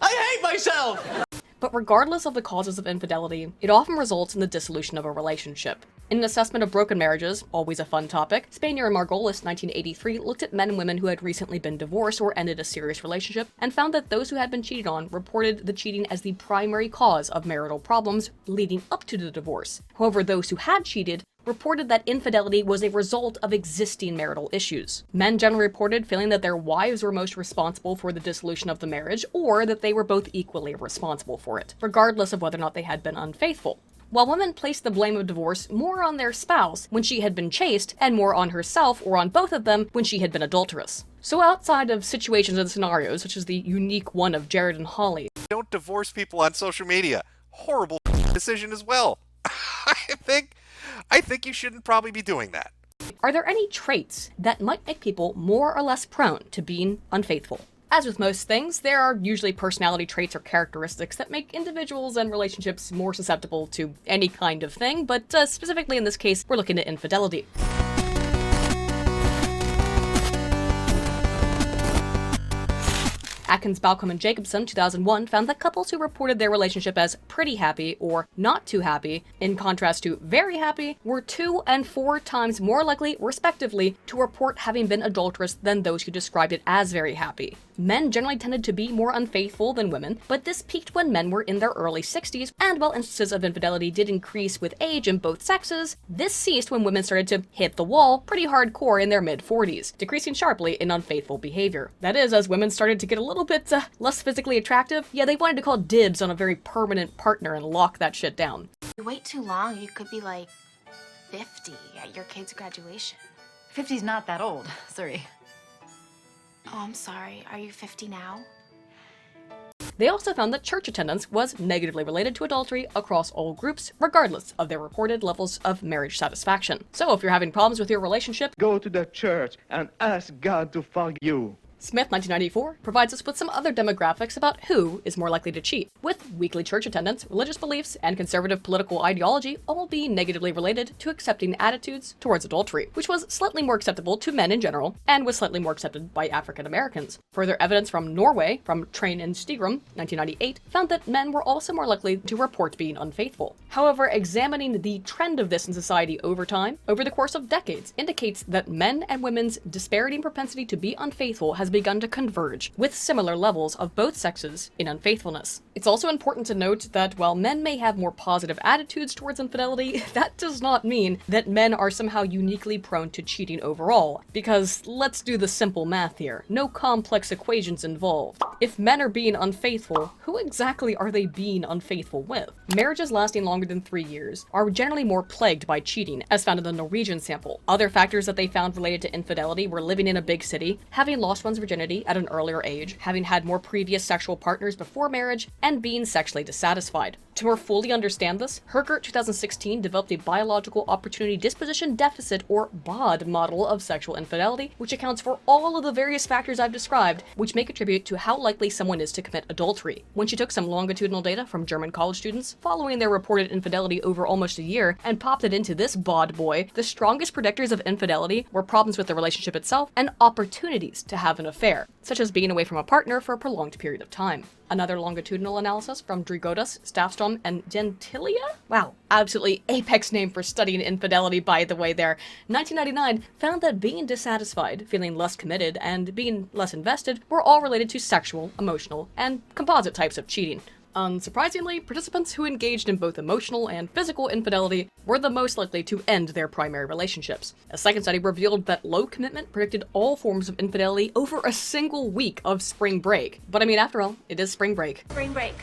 [SPEAKER 12] I hate myself!
[SPEAKER 3] But regardless of the causes of infidelity, it often results in the dissolution of a relationship. In an assessment of broken marriages, always a fun topic, Spanier and Margolis, 1983, looked at men and women who had recently been divorced or ended a serious relationship, and found that those who had been cheated on reported the cheating as the primary cause of marital problems leading up to the divorce. However, those who had cheated reported that infidelity was a result of existing marital issues. Men generally reported feeling that their wives were most responsible for the dissolution of the marriage, or that they were both equally responsible for it, regardless of whether or not they had been unfaithful. While women placed the blame of divorce more on their spouse when she had been chaste, and more on herself or on both of them when she had been adulterous. So outside of situations and scenarios, such as the unique one of Jared and Holly,
[SPEAKER 6] don't divorce people on social media. Horrible decision as well. I think you shouldn't probably be doing that.
[SPEAKER 3] Are there any traits that might make people more or less prone to being unfaithful? As with most things, there are usually personality traits or characteristics that make individuals and relationships more susceptible to any kind of thing, but specifically in this case, we're looking at infidelity. Atkins, Balcom, and Jacobson, 2001, found that couples who reported their relationship as pretty happy or not too happy, in contrast to very happy, were 2 and 4 times more likely, respectively, to report having been adulterous than those who described it as very happy. Men generally tended to be more unfaithful than women, but this peaked when men were in their early 60s, and while instances of infidelity did increase with age in both sexes, this ceased when women started to hit the wall pretty hardcore in their mid-40s, decreasing sharply in unfaithful behavior. That is, as women started to get a little bit less physically attractive, yeah, they wanted to call dibs on a very permanent partner and lock that shit down.
[SPEAKER 7] You wait too long, you could be like 50 at your kid's graduation. 50's not that old, sorry. Oh, I'm sorry. Are you 50 now?
[SPEAKER 3] They also found that church attendance was negatively related to adultery across all groups, regardless of their reported levels of marriage satisfaction. So if you're having problems with your relationship,
[SPEAKER 5] go to the church and ask God to forgive you.
[SPEAKER 3] Smith, 1994, provides us with some other demographics about who is more likely to cheat, with weekly church attendance, religious beliefs, and conservative political ideology all being negatively related to accepting attitudes towards adultery, which was slightly more acceptable to men in general, and was slightly more accepted by African Americans. Further evidence from Norway, from Train and Stigrum, 1998, found that men were also more likely to report being unfaithful. However, examining the trend of this in society over time, over the course of decades, indicates that men and women's disparity in propensity to be unfaithful has begun to converge, with similar levels of both sexes in unfaithfulness. It's also important to note that while men may have more positive attitudes towards infidelity, that does not mean that men are somehow uniquely prone to cheating overall, because let's do the simple math here. No complex equations involved. If men are being unfaithful, who exactly are they being unfaithful with? Marriages lasting longer than 3 years are generally more plagued by cheating, as found in the Norwegian sample. Other factors that they found related to infidelity were living in a big city, having lost one's virginity at an earlier age, having had more previous sexual partners before marriage, and being sexually dissatisfied. To more fully understand this, Hergert 2016 developed a biological opportunity disposition deficit, or BOD, model of sexual infidelity, which accounts for all of the various factors I've described, which may contribute to how likely someone is to commit adultery. When she took some longitudinal data from German college students following their reported infidelity over almost a year and popped it into this BOD boy, the strongest predictors of infidelity were problems with the relationship itself and opportunities to have an affair, such as being away from a partner for a prolonged period of time. Another longitudinal analysis from Drigotas, Staffstrom, and GENTILIA? Wow, absolutely apex name for studying infidelity, by the way there. 1999 found that being dissatisfied, feeling less committed, and being less invested were all related to sexual, emotional, and composite types of cheating. Unsurprisingly, participants who engaged in both emotional and physical infidelity were the most likely to end their primary relationships. A second study revealed that low commitment predicted all forms of infidelity over a single week of spring break. But I mean, after all, it is spring break.
[SPEAKER 23] Spring break.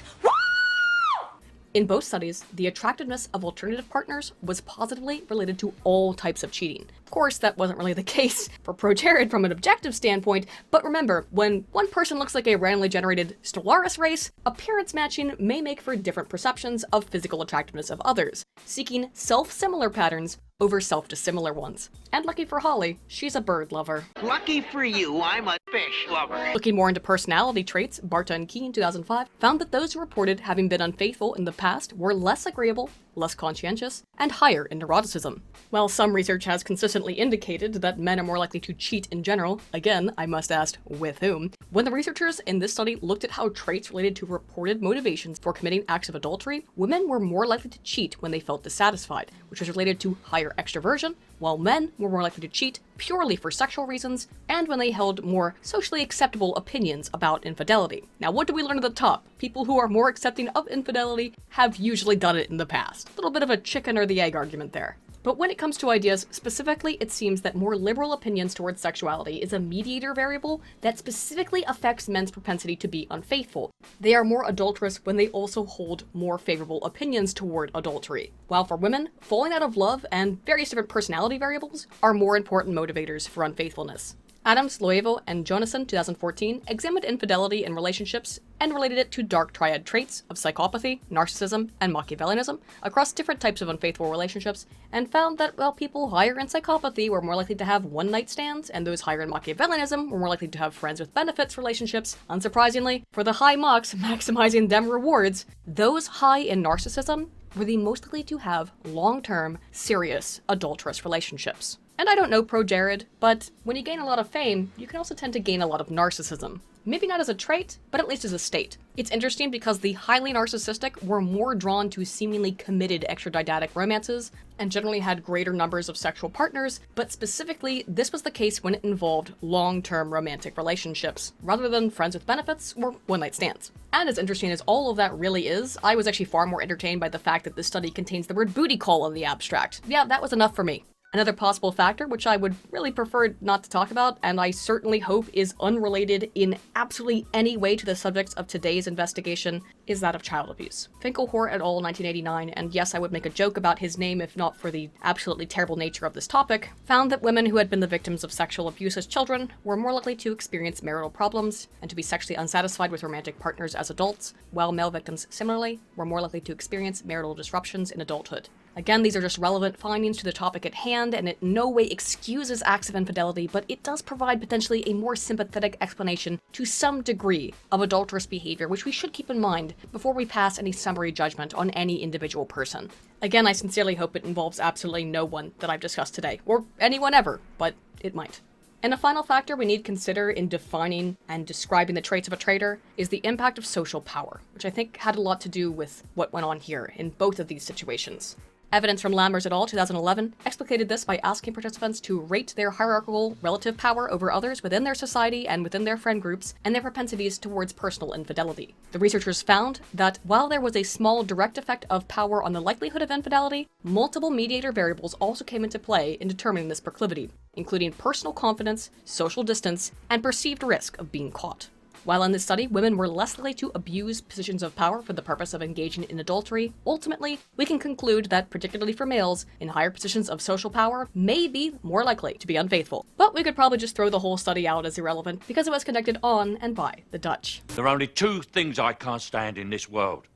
[SPEAKER 3] In both studies, the attractiveness of alternative partners was positively related to all types of cheating. Of course, that wasn't really the case for ProJared from an objective standpoint, but remember, when one person looks like a randomly generated Stellaris race, appearance matching may make for different perceptions of physical attractiveness of others, seeking self-similar patterns over self-dissimilar ones. And lucky for Holly, she's a bird lover.
[SPEAKER 15] Lucky for you, I'm a fish lover.
[SPEAKER 3] Looking more into personality traits, Barta and Key in 2005 found that those who reported having been unfaithful in the past were less agreeable, less conscientious, and higher in neuroticism. While some research has consistently indicated that men are more likely to cheat in general, again, I must ask, with whom? When the researchers in this study looked at how traits related to reported motivations for committing acts of adultery, women were more likely to cheat when they felt dissatisfied, which was related to higher extroversion, while men were more likely to cheat purely for sexual reasons, and when they held more socially acceptable opinions about infidelity. Now, what do we learn at the top? People who are more accepting of infidelity have usually done it in the past. A little bit of a chicken or the egg argument there. But when it comes to ideas, specifically, it seems that more liberal opinions towards sexuality is a mediator variable that specifically affects men's propensity to be unfaithful. They are more adulterous when they also hold more favorable opinions toward adultery. While for women, falling out of love and various different personality variables are more important motivators for unfaithfulness. Adams, Loevo, and Jonasson, 2014, examined infidelity in relationships and related it to dark triad traits of psychopathy, narcissism, and Machiavellianism across different types of unfaithful relationships, and found that, well, people higher in psychopathy were more likely to have one-night stands, and those higher in Machiavellianism were more likely to have friends with benefits relationships. Unsurprisingly, for the high mocks maximizing them rewards, those high in narcissism were the most likely to have long-term, serious, adulterous relationships. And I don't know ProJared, but when you gain a lot of fame, you can also tend to gain a lot of narcissism. Maybe not as a trait, but at least as a state. It's interesting because the highly narcissistic were more drawn to seemingly committed extradidactic romances, and generally had greater numbers of sexual partners, but specifically, this was the case when it involved long-term romantic relationships, rather than friends with benefits or one-night stands. And as interesting as all of that really is, I was actually far more entertained by the fact that this study contains the word booty call in the abstract. Yeah, that was enough for me. Another possible factor, which I would really prefer not to talk about, and I certainly hope is unrelated in absolutely any way to the subjects of today's investigation, is that of child abuse. Finkelhor et al. 1989, and yes, I would make a joke about his name if not for the absolutely terrible nature of this topic, found that women who had been the victims of sexual abuse as children were more likely to experience marital problems and to be sexually unsatisfied with romantic partners as adults, while male victims similarly were more likely to experience marital disruptions in adulthood. Again, these are just relevant findings to the topic at hand, and it in no way excuses acts of infidelity, but it does provide potentially a more sympathetic explanation to some degree of adulterous behavior, which we should keep in mind before we pass any summary judgment on any individual person. Again, I sincerely hope it involves absolutely no one that I've discussed today, or anyone ever, but it might. And a final factor we need to consider in defining and describing the traits of a traitor is the impact of social power, which I think had a lot to do with what went on here in both of these situations. Evidence from Lammers et al. 2011 explicated this by asking participants to rate their hierarchical relative power over others within their society and within their friend groups, and their propensities towards personal infidelity. The researchers found that while there was a small direct effect of power on the likelihood of infidelity, multiple mediator variables also came into play in determining this proclivity, including personal confidence, social distance, and perceived risk of being caught. While in this study, women were less likely to abuse positions of power for the purpose of engaging in adultery, ultimately, we can conclude that, particularly for males, in higher positions of social power, may be more likely to be unfaithful. But we could probably just throw the whole study out as irrelevant because it was conducted on and by the Dutch.
[SPEAKER 13] There are only two things I can't stand in this world.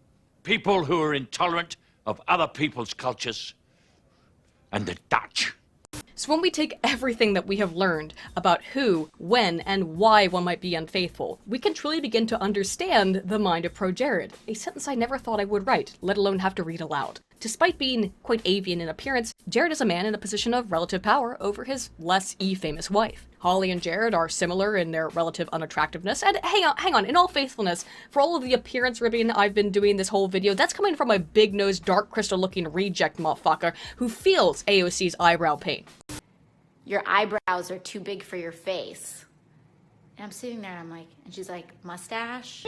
[SPEAKER 13] People who are intolerant of other people's cultures, and the Dutch.
[SPEAKER 3] So when we take everything that we have learned about who, when, and why one might be unfaithful, we can truly begin to understand the mind of ProJared, a sentence I never thought I would write, let alone have to read aloud. Despite being quite avian in appearance, Jared is a man in a position of relative power over his less famous wife. Holly and Jared are similar in their relative unattractiveness, and hang on, in all faithfulness, for all of the appearance ribbing I've been doing this whole video, that's coming from a big-nosed, dark crystal-looking reject motherfucker who feels AOC's eyebrow pain.
[SPEAKER 7] Your eyebrows are too big for your face. And I'm sitting there and I'm like, and she's like, mustache?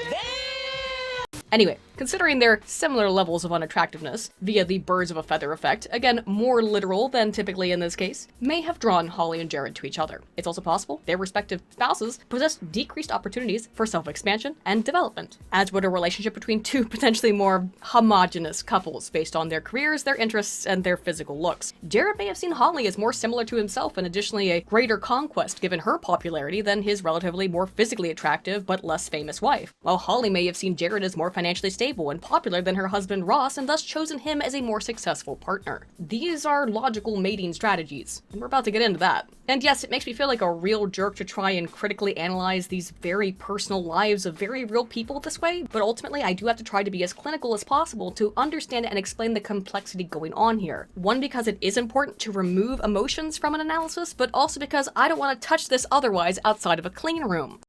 [SPEAKER 3] Anyway, considering their similar levels of unattractiveness via the birds of a feather effect, again more literal than typically in this case, may have drawn Holly and Jared to each other. It's also possible their respective spouses possessed decreased opportunities for self-expansion and development, as would a relationship between two potentially more homogenous couples based on their careers, their interests, and their physical looks. Jared may have seen Holly as more similar to himself and additionally a greater conquest given her popularity than his relatively more physically attractive but less famous wife, while Holly may have seen Jared as more financially stable and popular than her husband Ross and thus chosen him as a more successful partner. These are logical mating strategies, and we're about to get into that. And yes, it makes me feel like a real jerk to try and critically analyze these very personal lives of very real people this way, but ultimately I do have to try to be as clinical as possible to understand and explain the complexity going on here. One, because it is important to remove emotions from an analysis, but also because I don't want to touch this otherwise outside of a clean room.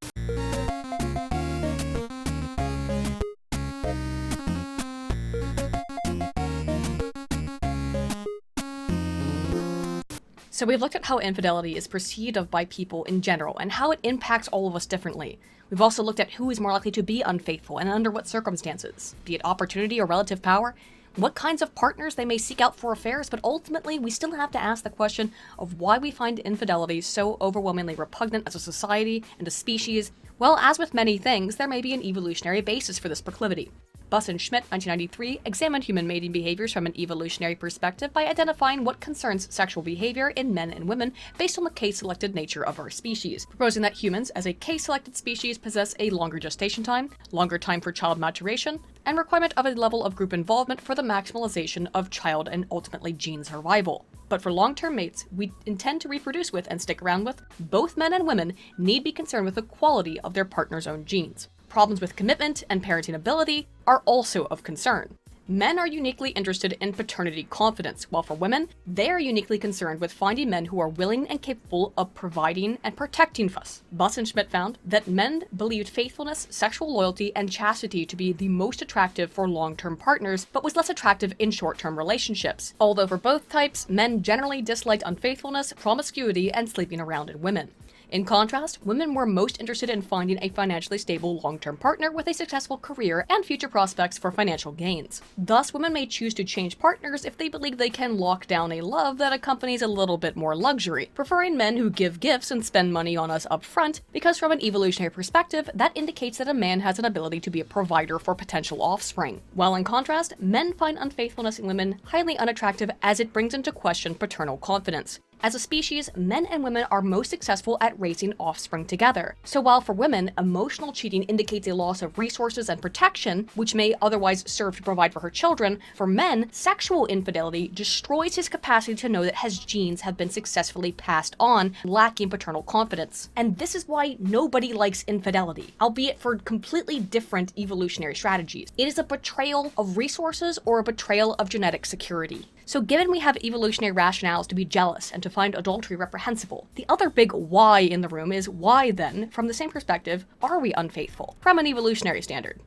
[SPEAKER 3] So we've looked at how infidelity is perceived of by people in general and how it impacts all of us differently. We've also looked at who is more likely to be unfaithful and under what circumstances, be it opportunity or relative power, what kinds of partners they may seek out for affairs, but ultimately we still have to ask the question of why we find infidelity so overwhelmingly repugnant as a society and a species. Well, as with many things, there may be an evolutionary basis for this proclivity. Buss and Schmidt, 1993, examined human mating behaviors from an evolutionary perspective by identifying what concerns sexual behavior in men and women based on the case-selected nature of our species, proposing that humans, as a case-selected species, possess a longer gestation time, longer time for child maturation, and requirement of a level of group involvement for the maximalization of child and ultimately gene survival. But for long-term mates we intend to reproduce with and stick around with, both men and women need be concerned with the quality of their partner's own genes. Problems with commitment and parenting ability are also of concern. Men are uniquely interested in paternity confidence, while for women, they are uniquely concerned with finding men who are willing and capable of providing and protecting us. Buss and Schmidt found that men believed faithfulness, sexual loyalty, and chastity to be the most attractive for long-term partners, but was less attractive in short-term relationships. Although for both types, men generally disliked unfaithfulness, promiscuity, and sleeping around in women. In contrast, women were most interested in finding a financially stable long-term partner with a successful career and future prospects for financial gains. Thus, women may choose to change partners if they believe they can lock down a love that accompanies a little bit more luxury, preferring men who give gifts and spend money on us up front, because from an evolutionary perspective, that indicates that a man has an ability to be a provider for potential offspring. While in contrast, men find unfaithfulness in women highly unattractive as it brings into question paternal confidence. As a species, men and women are most successful at raising offspring together. So while for women, emotional cheating indicates a loss of resources and protection, which may otherwise serve to provide for her children, for men, sexual infidelity destroys his capacity to know that his genes have been successfully passed on, lacking paternal confidence. And this is why nobody likes infidelity, albeit for completely different evolutionary strategies. It is a betrayal of resources or a betrayal of genetic security. So given we have evolutionary rationales to be jealous and to find adultery reprehensible, the other big why in the room is why then, from the same perspective, are we unfaithful, from an evolutionary standard?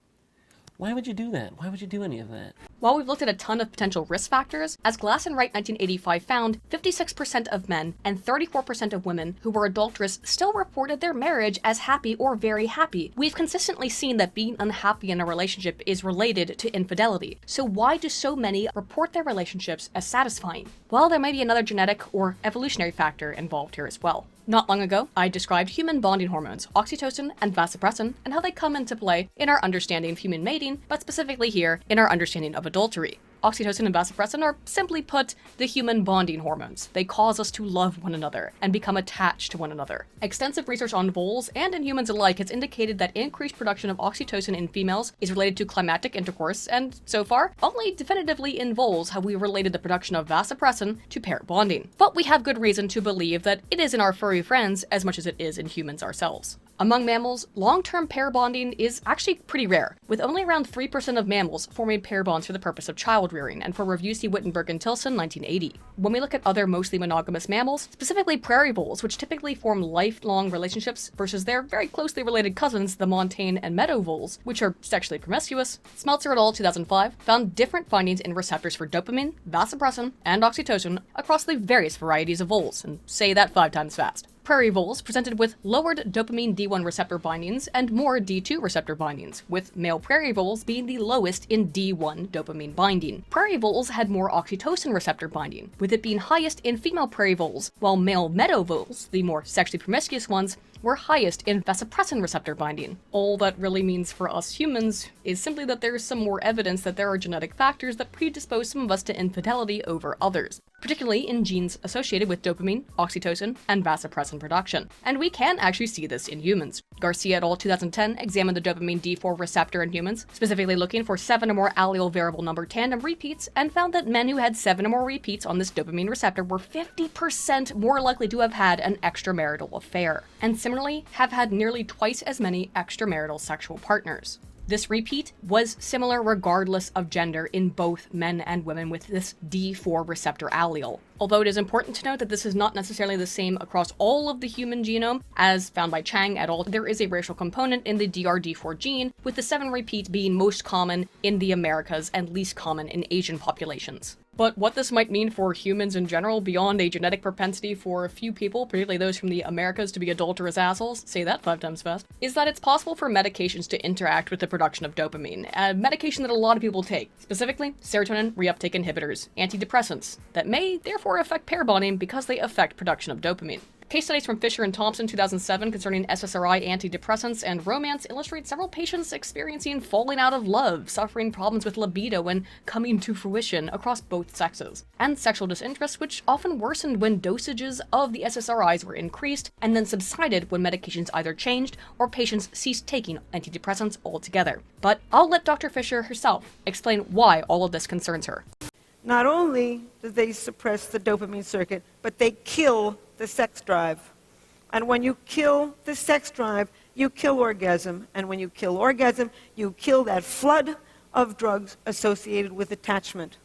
[SPEAKER 14] Why would you do that? Why would you do any of that?
[SPEAKER 3] While we've looked at a ton of potential risk factors, as Glass and Wright 1985 found, 56% of men and 34% of women who were adulterous still reported their marriage as happy or very happy. We've consistently seen that being unhappy in a relationship is related to infidelity. So why do so many report their relationships as satisfying? Well, there may be another genetic or evolutionary factor involved here as well. Not long ago, I described human bonding hormones, oxytocin and vasopressin, and how they come into play in our understanding of human mating, but specifically here in our understanding of adultery. Oxytocin and vasopressin are, simply put, the human bonding hormones. They cause us to love one another and become attached to one another. Extensive research on voles and in humans alike has indicated that increased production of oxytocin in females is related to climactic intercourse, and so far, only definitively in voles have we related the production of vasopressin to pair bonding. But we have good reason to believe that it is in our furry friends as much as it is in humans ourselves. Among mammals, long-term pair bonding is actually pretty rare, with only around 3% of mammals forming pair bonds for the purpose of child rearing, and for review see Wittenberg and Tilson, 1980. When we look at other mostly monogamous mammals, specifically prairie voles, which typically form lifelong relationships versus their very closely related cousins, the montane and meadow voles, which are sexually promiscuous, Smeltzer et al. 2005 found different findings in receptors for dopamine, vasopressin, and oxytocin across the various varieties of voles, and say that 5 times fast. Prairie voles presented with lowered dopamine D1 receptor bindings and more D2 receptor bindings, with male prairie voles being the lowest in D1 dopamine binding. Prairie voles had more oxytocin receptor binding, with it being highest in female prairie voles, while male meadow voles, the more sexually promiscuous ones, were highest in vasopressin receptor binding. All that really means for us humans is simply that there's some more evidence that there are genetic factors that predispose some of us to infidelity over others, particularly in genes associated with dopamine, oxytocin, and vasopressin production. And we can actually see this in humans. Garcia et al. 2010 examined the dopamine D4 receptor in humans, specifically looking for 7 or more allele variable number tandem repeats, and found that men who had 7 or more repeats on this dopamine receptor were 50% more likely to have had an extramarital affair, and similarly have had nearly twice as many extramarital sexual partners. This repeat was similar regardless of gender in both men and women with this D4 receptor allele. Although it is important to note that this is not necessarily the same across all of the human genome, as found by Chang et al. There is a racial component in the DRD4 gene, with the 7 repeats being most common in the Americas and least common in Asian populations. But what this might mean for humans in general, beyond a genetic propensity for a few people, particularly those from the Americas, to be adulterous assholes, say that 5 times fast, is that it's possible for medications to interact with the production of dopamine, a medication that a lot of people take, specifically serotonin reuptake inhibitors, antidepressants, that may therefore affect pair bonding because they affect production of dopamine. Case studies from Fisher and Thompson 2007 concerning SSRI antidepressants and romance illustrate several patients experiencing falling out of love, suffering problems with libido and coming to fruition across both sexes, and sexual disinterest, which often worsened when dosages of the SSRIs were increased and then subsided when medications either changed or patients ceased taking antidepressants altogether. But I'll let Dr. Fisher herself explain why all of this concerns her.
[SPEAKER 11] Not only do they suppress the dopamine circuit, but they kill the sex drive. And when you kill the sex drive, you kill orgasm. And when you kill orgasm, you kill that flood of drugs associated with attachment.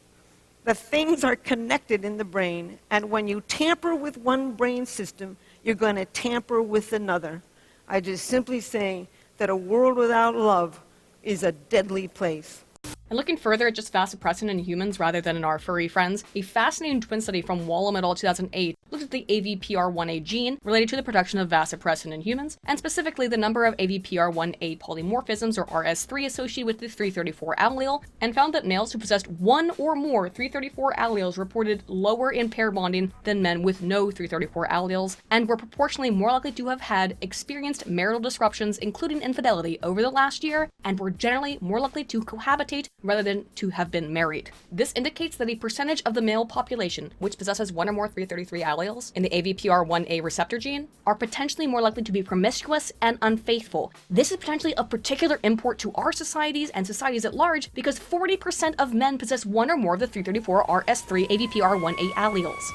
[SPEAKER 11] The things are connected in the brain, and when you tamper with one brain system, you're going to tamper with another. I just simply say that a world without love is a deadly place.
[SPEAKER 3] And looking further at just vasopressin in humans rather than in our furry friends, a fascinating twin study from Wallum et al. 2008 looked at the AVPR1A gene related to the production of vasopressin in humans, and specifically the number of AVPR1A polymorphisms, or RS3, associated with the 334 allele, and found that males who possessed 1 or more 334 alleles reported lower in pair bonding than men with no 334 alleles, and were proportionally more likely to have had experienced marital disruptions, including infidelity, over the last year, and were generally more likely to cohabitate rather than to have been married. This indicates that a percentage of the male population which possesses 1 or more 333 alleles alleles in the AVPR1A receptor gene are potentially more likely to be promiscuous and unfaithful. This is potentially of particular import to our societies and societies at large because 40% of men possess one or more of the 334RS3 AVPR1A alleles.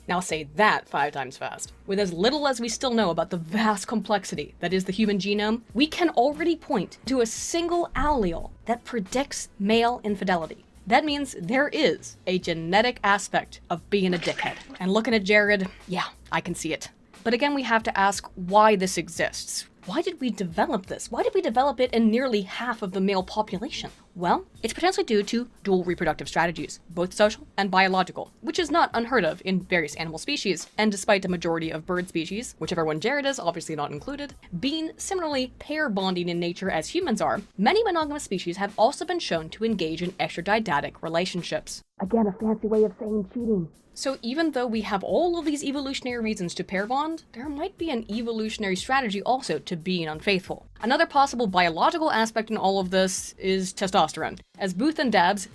[SPEAKER 3] Now say that 5 times fast. With as little as we still know about the vast complexity that is the human genome, we can already point to a single allele that predicts male infidelity. That means there is a genetic aspect of being a dickhead. And looking at Jared, yeah, I can see it. But again, we have to ask why this exists. Why did we develop this? Why did we develop it in nearly half of the male population? Well, it's potentially due to dual reproductive strategies, both social and biological, which is not unheard of in various animal species. And despite a majority of bird species, whichever one Jared is, obviously not included, being similarly pair bonding in nature as humans are, many monogamous species have also been shown to engage in extradidactic relationships. Again, a fancy way of saying cheating. So even though we have all of these evolutionary reasons to pair bond, there might be an evolutionary strategy also to being unfaithful. Another possible biological aspect in all of this is testosterone, as Booth and Dabbs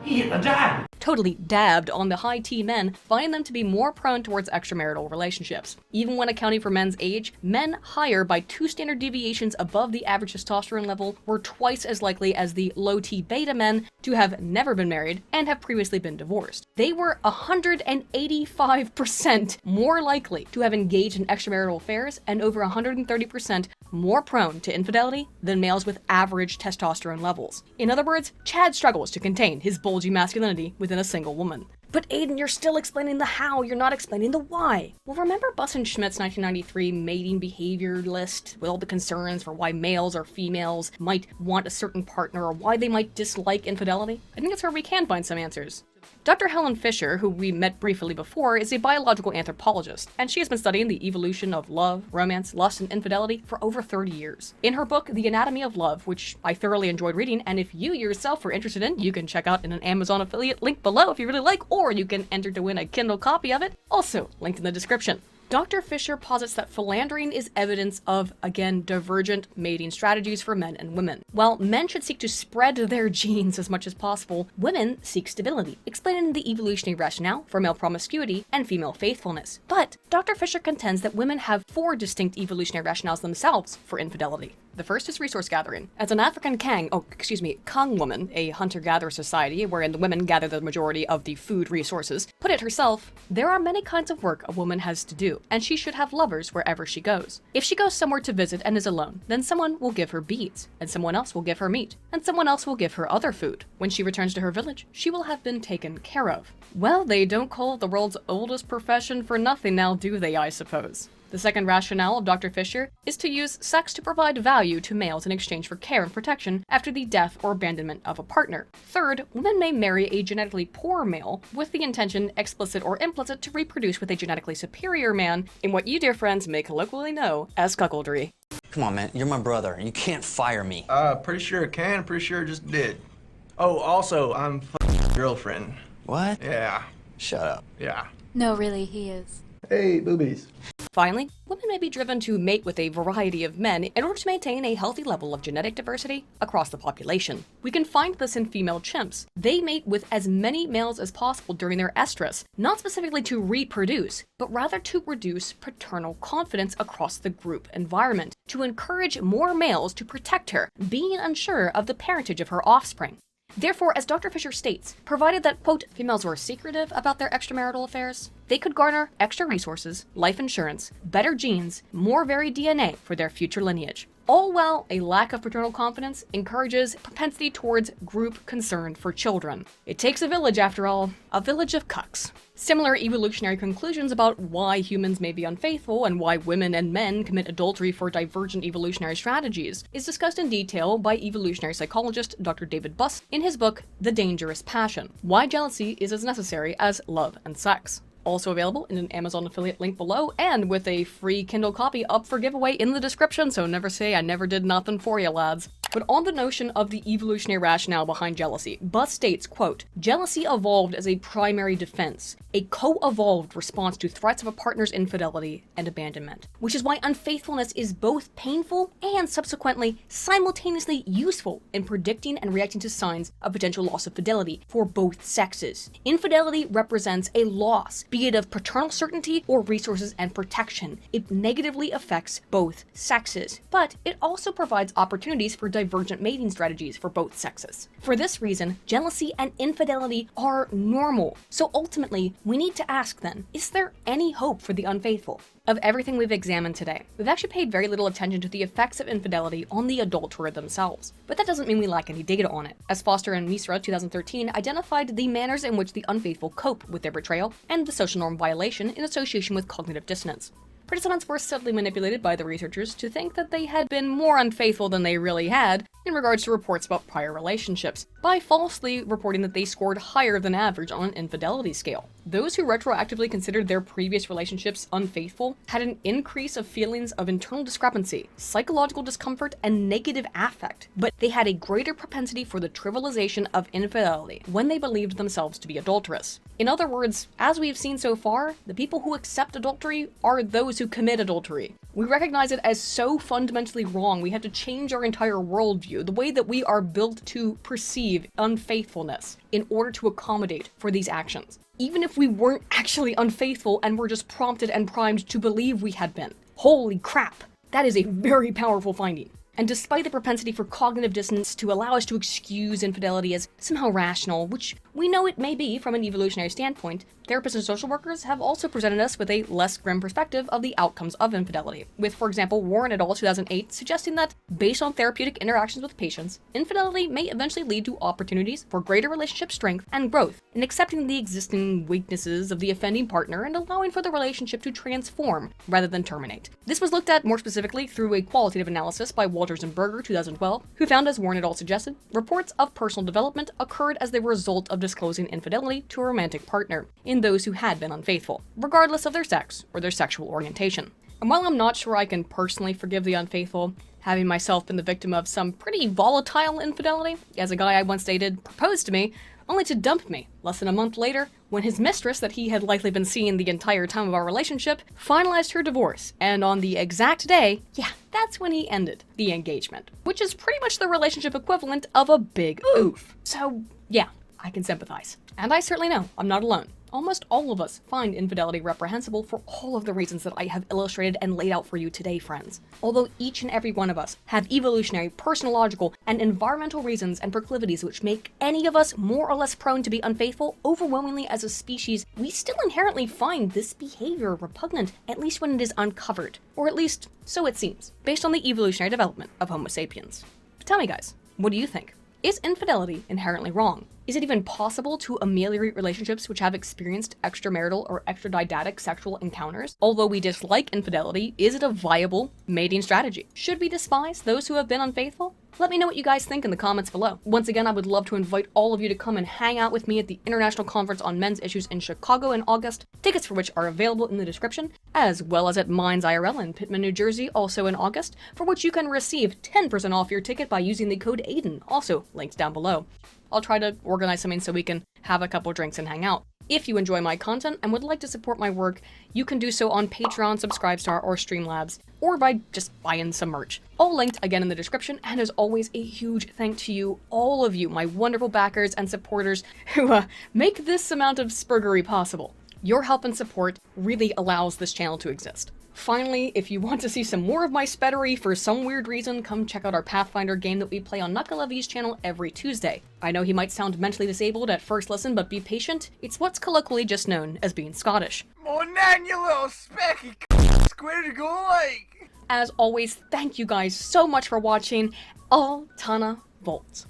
[SPEAKER 3] he hit the dab! Totally dabbed on the high T men, finding them to be more prone towards extramarital relationships. Even when accounting for men's age, men higher by 2 standard deviations above the average testosterone level were twice as likely as the low T beta men to have never been married and have previously been divorced. They were 185% more likely to have engaged in extramarital affairs and over 130% more prone to infidelity than males with average testosterone levels. In other words, Chad struggles to contain his bulgy masculinity within a single woman. But Aiden, you're still explaining the how, you're not explaining the why. Well, remember Buss and Schmidt's 1993 mating behavior list with all the concerns for why males or females might want a certain partner or why they might dislike infidelity? I think that's where we can find some answers. Dr. Helen Fisher, who we met briefly before, is a biological anthropologist, and she has been studying the evolution of love, romance, lust, and infidelity for over 30 years. In her book, The Anatomy of Love, which I thoroughly enjoyed reading, and if you yourself are interested in, you can check out in an Amazon affiliate link below if you really like, or you can enter to win a Kindle copy of it, also linked in the description. Dr. Fisher posits that philandering is evidence of, again, divergent mating strategies for men and women. While men should seek to spread their genes as much as possible, women seek stability, explaining the evolutionary rationale for male promiscuity and female faithfulness. But Dr. Fisher contends that women have 4 distinct evolutionary rationales themselves for infidelity. The first is resource gathering. As an African Kang woman, a hunter-gatherer society wherein the women gather the majority of the food resources, put it herself, there are many kinds of work a woman has to do, and she should have lovers wherever she goes. If she goes somewhere to visit and is alone, then someone will give her beads, and someone else will give her meat, and someone else will give her other food. When she returns to her village, she will have been taken care of. Well, they don't call it the world's oldest profession for nothing now, do they, I suppose? The second rationale of Dr. Fisher is to use sex to provide value to males in exchange for care and protection after the death or abandonment of a partner. Third, women may marry a genetically poor male with the intention, explicit or implicit, to reproduce with a genetically superior man in what you, dear friends, may colloquially know as cuckoldry.
[SPEAKER 16] Come on, man, you're my brother. You can't fire me.
[SPEAKER 17] Pretty sure it can, pretty sure it just did. Oh, also, I'm your girlfriend.
[SPEAKER 16] What?
[SPEAKER 17] Yeah.
[SPEAKER 16] Shut up.
[SPEAKER 17] Yeah.
[SPEAKER 24] No, really, he is.
[SPEAKER 17] Hey, boobies.
[SPEAKER 3] Finally, women may be driven to mate with a variety of men in order to maintain a healthy level of genetic diversity across the population. We can find this in female chimps. They mate with as many males as possible during their estrus, not specifically to reproduce, but rather to reduce paternal confidence across the group environment, to encourage more males to protect her, being unsure of the parentage of her offspring. Therefore, as Dr. Fisher states, provided that, quote, females were secretive about their extramarital affairs, they could garner extra resources, life insurance, better genes, more varied DNA for their future lineage. All while a lack of paternal confidence encourages propensity towards group concern for children. It takes a village, after all, a village of cucks. Similar evolutionary conclusions about why humans may be unfaithful and why women and men commit adultery for divergent evolutionary strategies is discussed in detail by evolutionary psychologist Dr. David Buss in his book, The Dangerous Passion: Why Jealousy is as Necessary as Love and Sex. Also available in an Amazon affiliate link below, and with a free Kindle copy up for giveaway in the description, so never say I never did nothing for you, lads. But on the notion of the evolutionary rationale behind jealousy, Buss states, quote, "Jealousy evolved as a primary defense, a co-evolved response to threats of a partner's infidelity and abandonment, which is why unfaithfulness is both painful and subsequently simultaneously useful in predicting and reacting to signs of potential loss of fidelity for both sexes. Infidelity represents a loss, be it of paternal certainty or resources and protection. It negatively affects both sexes, but it also provides opportunities for divergent mating strategies for both sexes. For this reason, jealousy and infidelity are normal. So ultimately, we need to ask then, is there any hope for the unfaithful? Of everything we've examined today, we've actually paid very little attention to the effects of infidelity on the adulterer themselves. But that doesn't mean we lack any data on it, as Foster and Misra 2013 identified the manners in which the unfaithful cope with their betrayal and the social norm violation in association with cognitive dissonance. Participants were subtly manipulated by the researchers to think that they had been more unfaithful than they really had in regards to reports about prior relationships, by falsely reporting that they scored higher than average on an infidelity scale. Those who retroactively considered their previous relationships unfaithful had an increase of feelings of internal discrepancy, psychological discomfort, and negative affect, but they had a greater propensity for the trivialization of infidelity when they believed themselves to be adulterous. In other words, as we've seen so far, the people who accept adultery are those who commit adultery. We recognize it as so fundamentally wrong, we have to change our entire worldview, the way that we are built to perceive unfaithfulness, in order to accommodate for these actions. Even if we weren't actually unfaithful and were just prompted and primed to believe we had been. Holy crap! That is a very powerful finding. And despite the propensity for cognitive dissonance to allow us to excuse infidelity as somehow rational, which we know it may be from an evolutionary standpoint, therapists and social workers have also presented us with a less grim perspective of the outcomes of infidelity, with, for example, Warren et al. 2008 suggesting that, based on therapeutic interactions with patients, infidelity may eventually lead to opportunities for greater relationship strength and growth in accepting the existing weaknesses of the offending partner and allowing for the relationship to transform rather than terminate. This was looked at more specifically through a qualitative analysis by Walters and Berger 2012, who found, as Warren et al. Suggested, reports of personal development occurred as the result of disclosing infidelity to a romantic partner in those who had been unfaithful, regardless of their sex or their sexual orientation. And while I'm not sure I can personally forgive the unfaithful, having myself been the victim of some pretty volatile infidelity, as a guy I once dated proposed to me, only to dump me less than a month later when his mistress, that he had likely been seeing the entire time of our relationship, finalized her divorce, and on the exact day, that's when he ended the engagement, which is pretty much the relationship equivalent of a big oof. So yeah, I can sympathize. And I certainly know I'm not alone. Almost all of us find infidelity reprehensible for all of the reasons that I have illustrated and laid out for you today, friends. Although each and every one of us have evolutionary, personological, and environmental reasons and proclivities which make any of us more or less prone to be unfaithful, overwhelmingly as a species, we still inherently find this behavior repugnant, at least when it is uncovered. Or at least, so it seems, based on the evolutionary development of Homo sapiens. But tell me guys, what do you think? Is infidelity inherently wrong? Is it even possible to ameliorate relationships which have experienced extramarital or extradidactic sexual encounters? Although we dislike infidelity, is it a viable mating strategy? Should we despise those who have been unfaithful? Let me know what you guys think in the comments below. Once again, I would love to invite all of you to come and hang out with me at the International Conference on Men's Issues in Chicago in August, tickets for which are available in the description, as well as at Minds IRL in Pittman, New Jersey, also in August, for which you can receive 10% off your ticket by using the code AIDEN, also linked down below. I'll try to organize something so we can have a couple drinks and hang out. If you enjoy my content and would like to support my work, you can do so on Patreon, Subscribestar, or Streamlabs, or by just buying some merch. All linked again in the description, and as always, a huge thank to you, all of you, my wonderful backers and supporters who make this amount of spurgery possible. Your help and support really allows this channel to exist. Finally, if you want to see some more of my spettery for some weird reason, come check out our Pathfinder game that we play on Knucklevi's channel every Tuesday. I know he might sound mentally disabled at first listen, but be patient. It's what's colloquially just known as being Scottish.
[SPEAKER 5] More than you little specky square to go like.
[SPEAKER 3] As always, thank you guys so much for watching. All Tana Volts.